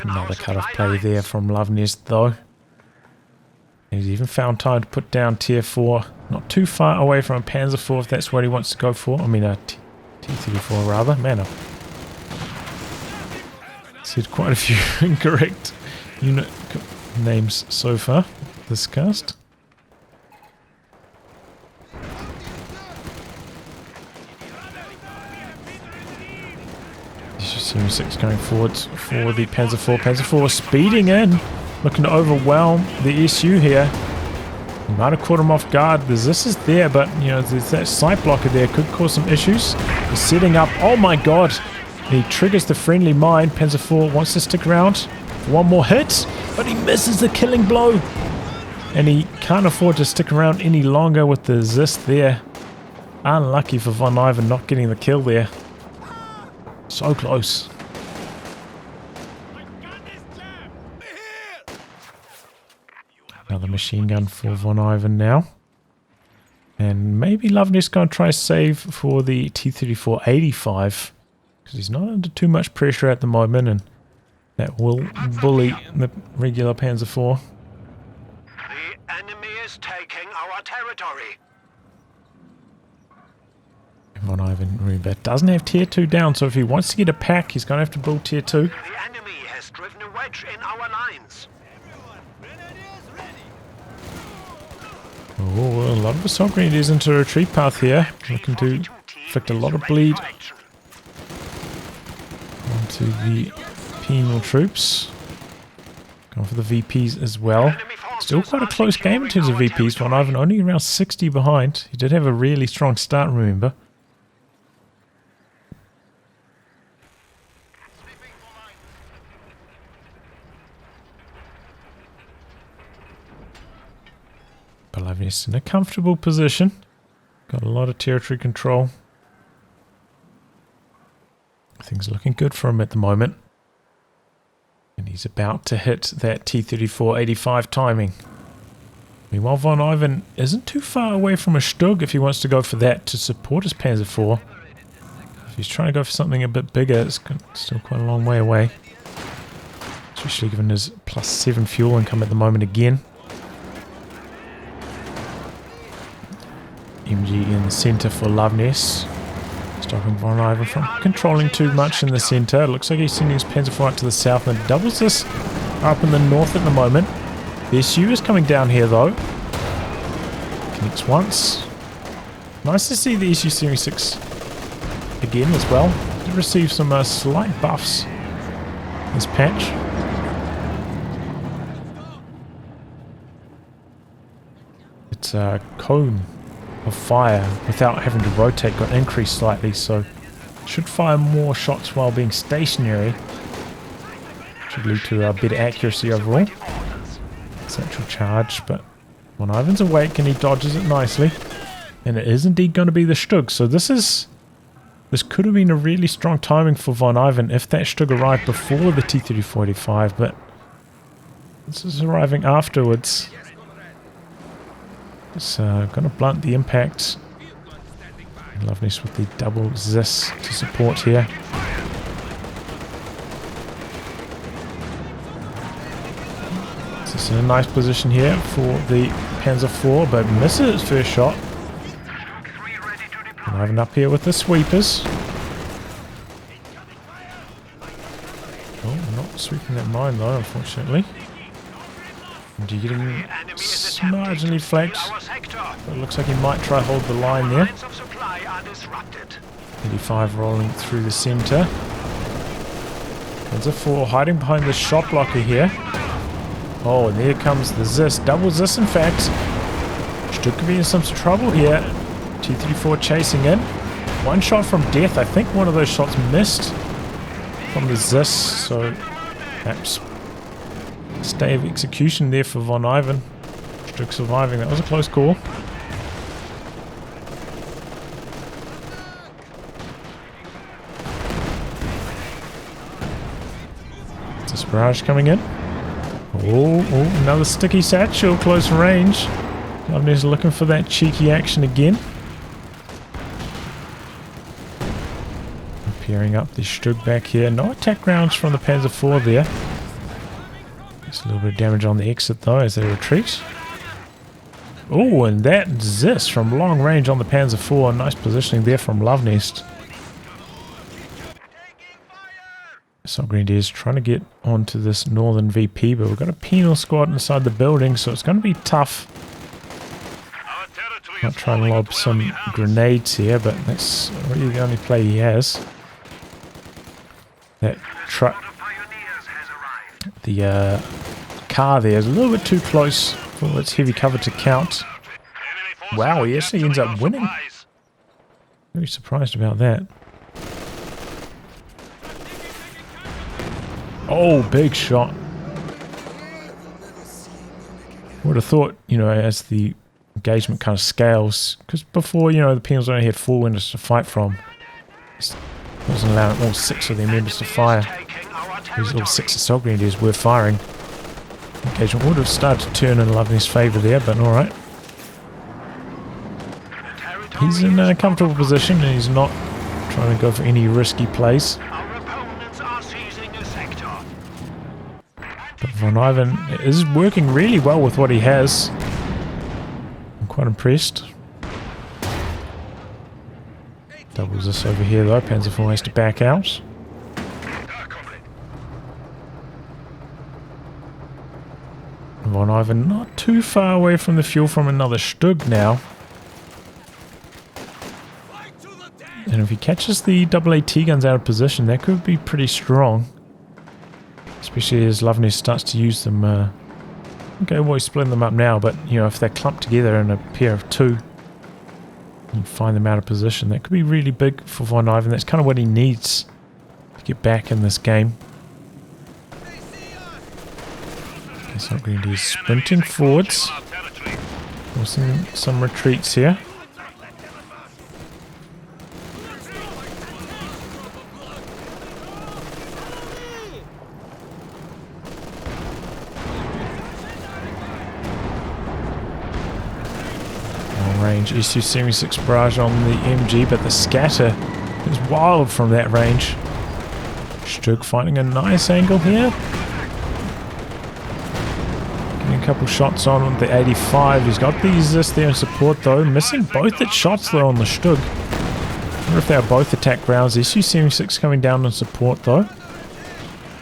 Another cut-off play there from Luvnest though. He's even found time to put down tier 4. Not too far away from a Panzer IV if that's what he wants to go for. I mean a T-34 rather. Man, I've said quite a few incorrect unit names so far this cast. SU-76 going forwards for the Panzer IV. Panzer IV speeding in, looking to overwhelm the SU here. He might have caught him off guard. This is there, but you know, there's that sight blocker there. Could cause some issues. He's setting up. Oh my god. He triggers the friendly mine. Panzer IV wants to stick around for one more hit, but he misses the killing blow. And he can't afford to stick around any longer with the Zist there. Unlucky for VonIvan not getting the kill there. So close. Another machine gun for VonIvan now. And maybe Luvnest going to try save for the T-34-85. Because he's not under too much pressure at the moment. And that will bully the regular Panzer IV. The enemy is taking our territory. VonIvan, remember, doesn't have tier 2 down, so if he wants to get a pack, he's going to have to build tier 2. The enemy has driven a wedge in our lines. Oh, a lot of assault grenadiers into a retreat path here. Looking to inflict a lot of bleed onto the penal troops. Going for the VPs as well. Still quite a close game in terms of VPs. VonIvan only around 60 behind. He did have a really strong start, remember. Luvnest in a comfortable position. Got a lot of territory control. Things are looking good for him at the moment. And he's about to hit that T-34-85 timing. Meanwhile, VonIvan isn't too far away from a Stug if he wants to go for that to support his Panzer IV. If he's trying to go for something a bit bigger, it's still quite a long way away. Especially given his +7 fuel income at the moment again. MG in the centre for Luvnest. Stopping VonIvan from controlling too much in the centre. It looks like he's sending his Panzer IV out to the south and doubles this up in the north at the moment. The SU is coming down here though. Connects once. Nice to see the SU-76 again as well. Did receive some slight buffs this patch. It's a cone of fire without having to rotate got increased slightly, so should fire more shots while being stationary. Should lead to a better accuracy overall. Central charge, but VonIvan's awake and he dodges it nicely. And it is indeed going to be the Stug, so this could have been a really strong timing for VonIvan if that Stug arrived before the T-34-85, but this is arriving afterwards. It's going to blunt the impact. Luvnest with the double Zis to support here. This is in a nice position here for the Panzer IV, but misses its first shot. VonIvan up here with the sweepers. Oh, not sweeping that mine though, unfortunately. And you're getting marginally flanked. But it looks like he might try hold the line there. 85 rolling through the centre. Panzer IV hiding behind the shot blocker here. Oh, and there comes the Zis. Double Zis, in fact. Stug could be in some trouble here. T-34 chasing in. One shot from death. I think one of those shots missed from the Zis. So perhaps stay of execution there for VonIvan. Stug surviving. That was a close call. This barrage coming in. Oh, another sticky satchel, close range. Luvnest looking for that cheeky action again. Pairing up the Stug back here. No attack rounds from the Panzer IV there. Just a little bit of damage on the exit though as they retreat. Oh, and that Zis from long range on the Panzer IV. Nice positioning there from Luvnest. Assault Grenadiers trying to get onto this northern VP, but we've got a penal squad inside the building, so it's going to be tough. Might try and lob some grenades here, but that's really the only play he has. That truck, the car there is a little bit too close for its heavy cover to count. Wow, he actually ends up winning. Very surprised about that. Oh, big shot. Would have thought, you know, as the engagement kind of scales, because before, you know, the Penals only had 4 winners to fight from. It wasn't allowing all 6 of their members to fire. These all 6 assault grenadiers were firing. Engagement would have started to turn in Luvnest's favour there, but alright. He's in a comfortable position and he's not trying to go for any risky plays. But VonIvan is working really well with what he has. I'm quite impressed. Doubles this over here though. Panzer IV has to back out. VonIvan not too far away from the fuel from another Stug now. And if he catches the AAT guns out of position, that could be pretty strong. Especially as Luvnest starts to use them. Okay, well, he's splitting them up now, but, you know, if they're clumped together in a pair of 2, you find them out of position. That could be really big for VonIvan. That's kind of what he needs to get back in this game. Okay, so he's sprinting forwards. Forcing some retreats here. Range SU-76 barrage on the MG, but the scatter is wild from that range. Stug finding a nice angle here. Getting a couple shots on with the 85. He's got the Zis there in support though. Missing both its shots though on the Stug. I wonder if they are both attack grounds. SU-76 coming down in support though.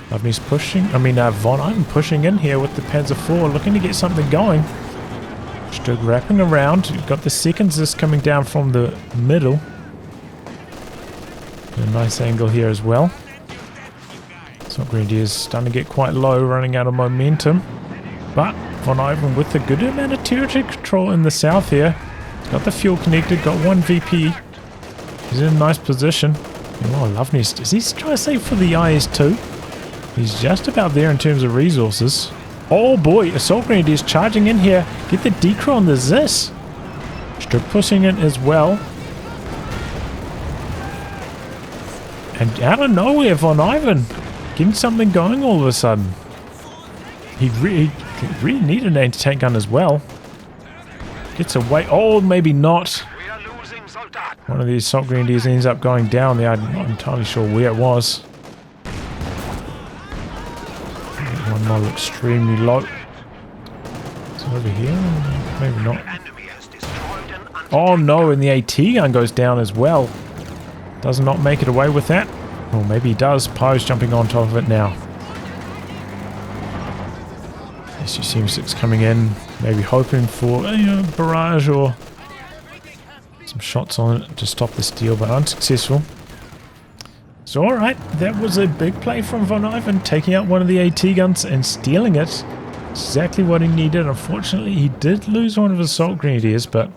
Luvnest pushing, VonIvan pushing in here with the Panzer IV, looking to get something going. Stug wrapping around. You've got the second Zis coming down from the middle. A nice angle here as well. So Grenadiers starting to get quite low, running out of momentum. But VonIvan with a good amount of territory control in the south here. He's got the fuel connected, got 1 VP. He's in a nice position. Oh, Luvnest. Is he trying to save for the IS-2? He's just about there in terms of resources. Oh boy, Assault Grenadiers charging in here. Get the decro on the Zis. Stug pushing in as well. And out of nowhere, VonIvan getting something going all of a sudden. He really needed an anti-tank gun as well. Gets away. Oh, maybe not. One of these Assault Grenadiers ends up going down there. I'm not entirely sure where it was. One model extremely low. Is it over here? Maybe not. Oh no, and the AT gun goes down as well. Does not make it away with that. Or maybe he does. Poe's jumping on top of it now. SU-76 coming in, maybe hoping for a barrage or some shots on it to stop the steal, but unsuccessful. So alright, that was a big play from VonIvan, taking out one of the AT guns and stealing it. Exactly what he needed. Unfortunately, he did lose one of his Assault Grenadiers, but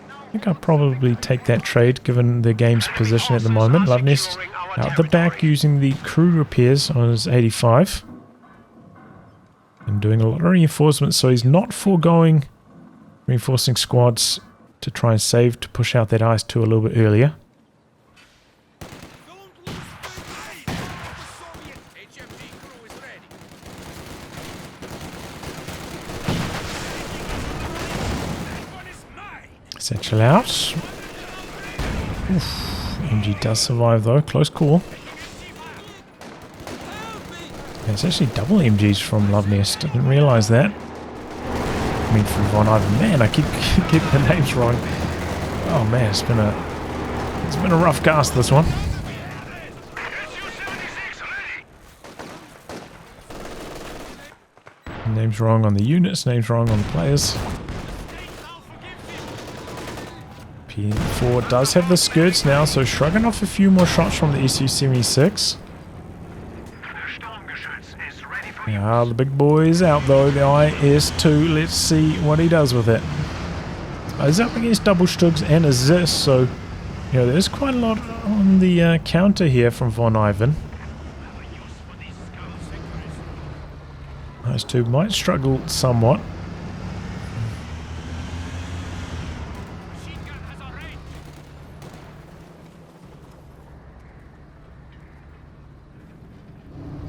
I think I'll probably take that trade given the game's position at the moment. Luvnest out the back using the crew repairs on his 85. And doing a lot of reinforcements, so he's not foregoing reinforcing squads to try and save to push out that IS-2 a little bit earlier. Satchel out. Oof. MG does survive though, close call. Yeah, it's actually double MGs from Luvnest. I didn't realise that. I mean, from VonIvan. Man, I keep getting the names wrong. Oh man, it's been a rough cast, this one. Names wrong on the units, names wrong on the players. P4 does have the skirts now, so shrugging off a few more shots from the SU-76. Now the big boy is out though, the IS-2. Let's see what he does with it. He's up against double Stugs and a Zis, so you know there's quite a lot on the counter here from VonIvan. Those two might struggle somewhat.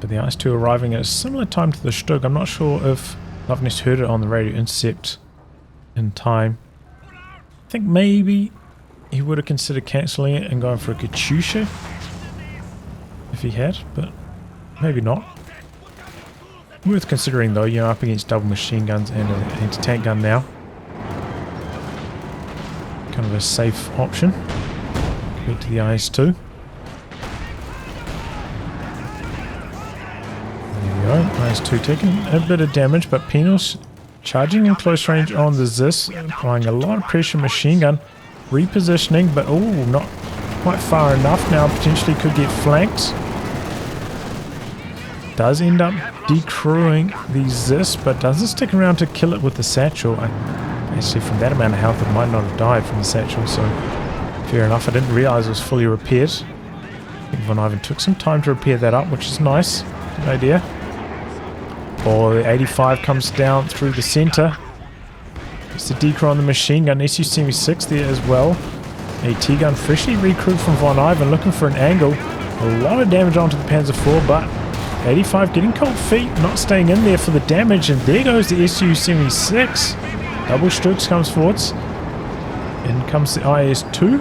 But the IS-2 arriving at a similar time to the Stug. I'm not sure if Luvnest heard it on the radio intercept in time. I think maybe he would have considered cancelling it and going for a Katyusha if he had, but maybe not. Worth considering though, you know, up against double machine guns and an anti-tank gun now. Kind of a safe option compared to the IS-2. IS-2 taking a bit of damage, but Penal's charging in close range on the Zis, applying a lot of pressure machine gun, repositioning, but oh, not quite far enough now, potentially could get flanked. Does end up decrewing the Zis, but doesn't stick around to kill it with the satchel. Actually, from that amount of health, it might not have died from the satchel, so fair enough. I didn't realize it was fully repaired. I think VonIvan took some time to repair that up, which is nice. Good idea. Oh, the 85 comes down through the center. It's the decrew on the machine gun. SU-76 there as well. AT gun freshly recruited from VonIvan, looking for an angle. A lot of damage onto the Panzer IV, but 85 getting cold feet, not staying in there for the damage, and there goes the SU-76. Double Stugs comes forwards. In comes the IS-2,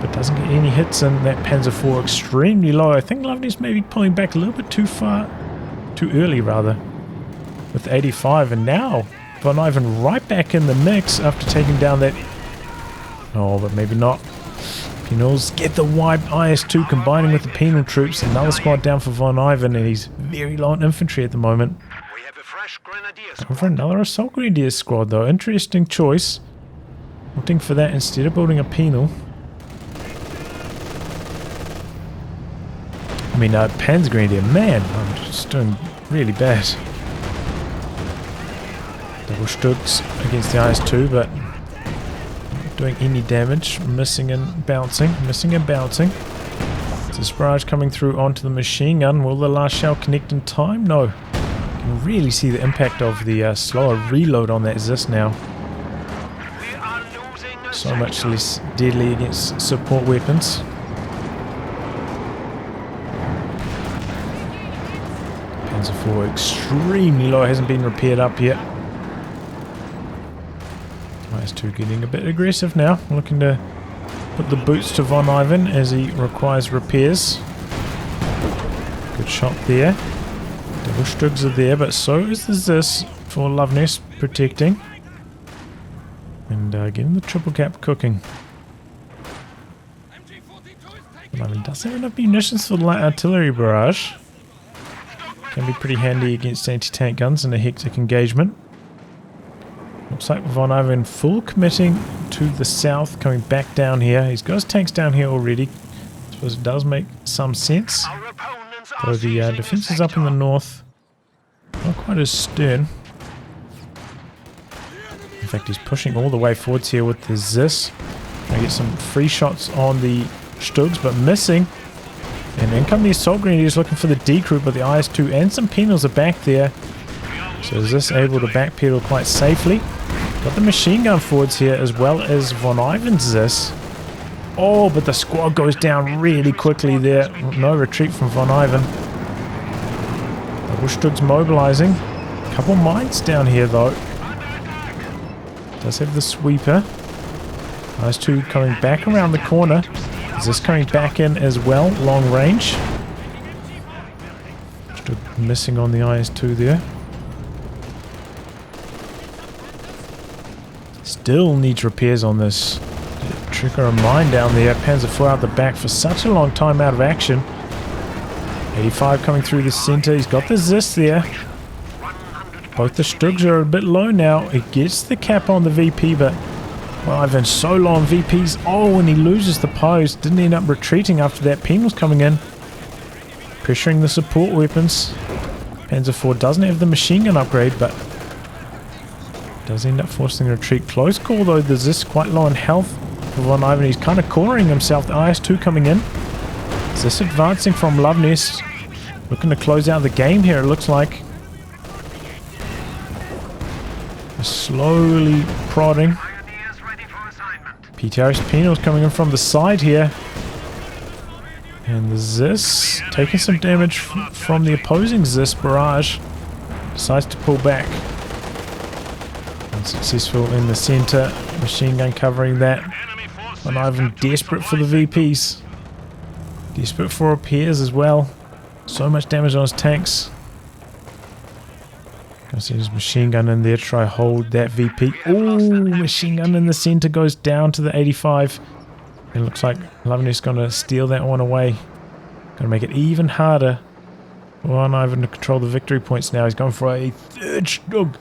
but doesn't get any hits in. That Panzer IV extremely low. I think Luvnest may be pulling back a little bit too early rather, with 85, and now VonIvan right back in the mix after taking down that... Oh, but maybe not. Penals get the wipe. IS-2 combining with the Penal troops. Another squad down for VonIvan, and he's very low on infantry at the moment. We have a fresh grenadier Going for another assault grenadier squad though. Interesting choice. Opting for that instead of building a Penal. I mean, Panzer Grenadier, man, I'm just doing really bad. Double Stugs against the IS-2, but not doing any damage. Missing and bouncing. It's a barrage coming through onto the machine gun. Will the last shell connect in time? No. You can really see the impact of the slower reload on that Zis now. We are losing a So much less deadly against support weapons. Panzer IV extremely low, hasn't been repaired up yet. IS-2 getting a bit aggressive now, looking to put the boots to VonIvan as he requires repairs. Good shot there. Double Stugs are there, but so is the Zis for Luvnest protecting. And getting the triple cap cooking. VonIvan does have enough munitions for the light artillery barrage. Can be pretty handy against anti-tank guns in a hectic engagement. Looks like VonIvan full committing to the south, coming back down here. He's got his tanks down here already. I suppose it does make some sense. Our opponents are So the defense is up in the north. Not quite as stern. In fact, he's pushing all the way forwards here with the Zis. Trying to get some free shots on the Stugs, but missing. And in come the assault grenadiers looking for the decrew, but the IS-2 and some Penals are back there. So is this able to backpedal quite safely? Got the machine gun forwards here as well as VonIvan's Zis. Oh, but the squad goes down really quickly there. No retreat from VonIvan. Double Stugs mobilizing. A couple mines down here though. Does have the sweeper. IS-2 coming back around the corner. Is this coming back in as well? Long range. Still missing on the IS-2 there. Still needs repairs on this. Trigger a mine down there. Panzer IV out the back for such a long time out of action. 85 coming through the center. He's got the Zis there. Both the Stugs are a bit low now. He gets the cap on the VP, but VonIvan's so low on VPs. Oh, and he loses the pose. Didn't end up retreating after that. Penal's coming in. Pressuring the support weapons. Panzer IV doesn't have the machine gun upgrade, but does end up forcing a retreat. Close call though, there's this quite low in health for VonIvan. He's kind of cornering himself. The IS-2 coming in. Is this advancing from Luvnest? Looking to close out the game here, it looks like. Slowly prodding. PTRS Penals coming in from the side here. And the Zis taking some damage from the opposing Zis barrage. Decides to pull back. Unsuccessful in the center. Machine gun covering that. VonIvan desperate for the VPs. Desperate for repairs as well. So much damage on his tanks. Gonna see his machine gun in there to try hold that VP. Ooh, machine gun in the center goes down to the 85. It looks like Luvnest gonna steal that one away. Gonna make it even harder. VonIvan to control the victory points now. He's going for a third Stug.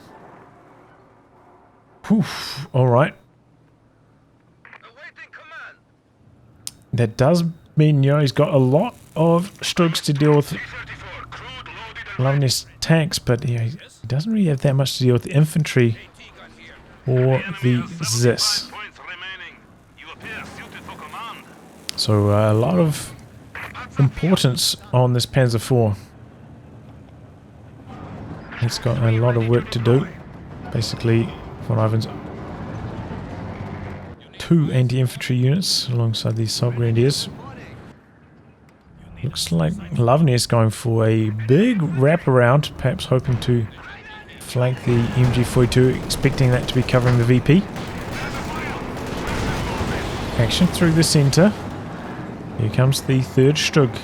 Poof. Alright. That does mean, you know, he's got a lot of Stugs to deal with Luvnest tanks, but yeah, he doesn't really have that much to deal with the infantry or the Zis. So a lot of importance on this Panzer IV. It's got a lot of work to do. Basically, VonIvan's 2 anti-infantry units alongside these assault grenadiers. Looks like Luvnest going for a big wraparound, perhaps hoping to flank the MG42, expecting that to be covering the VP. Action through the center. Here comes the third Stug.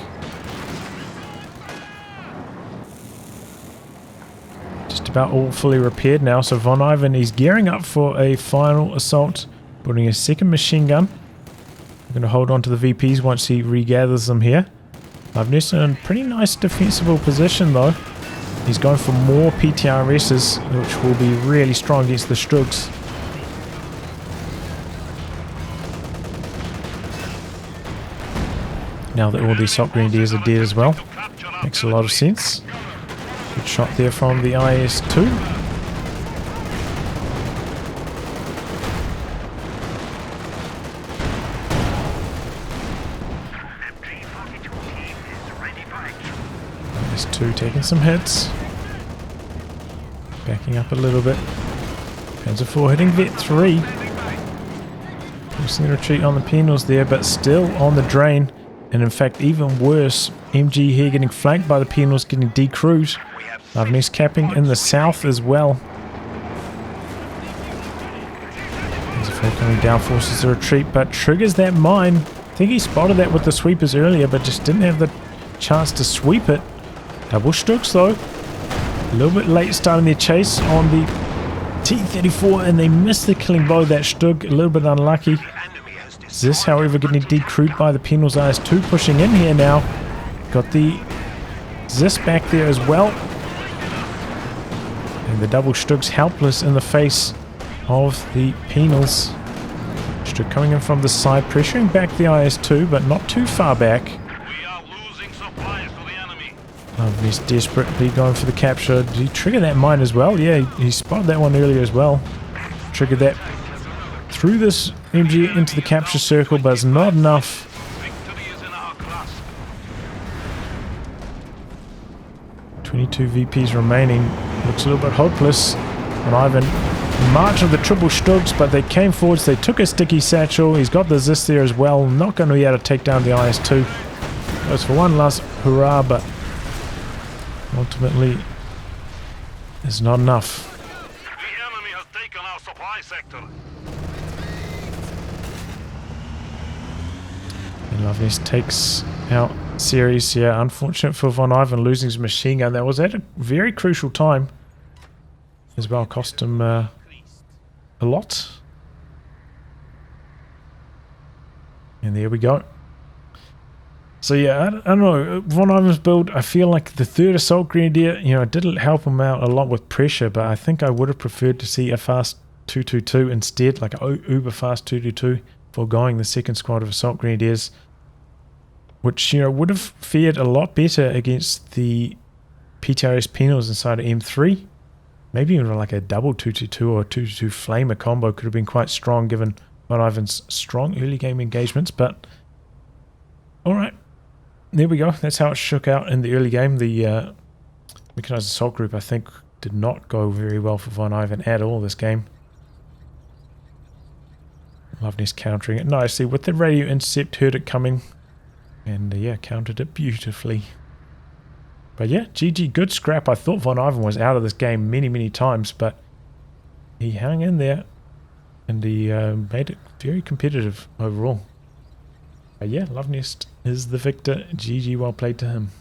Just about all fully repaired now, so VonIvan is gearing up for a final assault, building a second machine gun. We're going to hold on to the VPs once he regathers them here. Luvnest in a pretty nice defensible position though. He's going for more PTRSs, which will be really strong against the Stugs. Now that all the assault grenadiers are dead as well. Makes a lot of sense. Good shot there from the IS-2. IS-2 taking some hits. Backing up a little bit. Panzer IV hitting Vet 3. Forcing the retreat on the Penals there, but still on the drain. And in fact, even worse, MG here getting flanked by the Penals, getting decrewed. Luvnest capping in the south as well. Panzer IV coming down, forces the retreat, but triggers that mine. I think he spotted that with the sweepers earlier, but just didn't have the chance to sweep it. Double Stugs though. A little bit late starting their chase on the T-34, and they missed the killing blow. That Stug, a little bit unlucky. This, however, getting decrewed by the Penals. IS-2 pushing in here now. Got the Zis back there as well. And the double Stugs helpless in the face of the Penals. Stug coming in from the side, pressuring back the IS-2, but not too far back. He's desperately going for the capture. Did he trigger that mine as well? Yeah, he spotted that one earlier as well. Triggered that through this MG into the capture circle, but it's not enough. "22 VPs remaining." Looks a little bit hopeless. VonIvan march of the triple Stugs, but they came forwards. They took a sticky satchel. He's got the Zis there as well. Not going to be able to take down the IS-2. Goes for one last hurrah, but ultimately it's not enough. The enemy has taken our supply sector. And Luvnest takes out series. Yeah, unfortunate for VonIvan losing his machine gun. That was at a very crucial time as well. Cost him a lot. And there we go. So yeah, I don't know, VonIvan's build, I feel like the third assault grenadier, you know, it didn't help him out a lot with pressure, but I think I would have preferred to see a fast 222 instead, like a uber fast 222, foregoing the second squad of assault grenadiers, which, you know, would have fared a lot better against the PTRS penals inside of M3. Maybe even like a double 222 or 222 flamer combo could have been quite strong given VonIvan's strong early game engagements, but alright. There we go. That's how it shook out in the early game. The mechanized assault group, I think, did not go very well for VonIvan at all this game. Luvnest countering it nicely with the radio intercept, heard it coming, and yeah, countered it beautifully. But yeah, GG, good scrap. I thought VonIvan was out of this game many times, but he hung in there, and he made it very competitive overall. But yeah, Luvnest is the victor. GG, well played to him.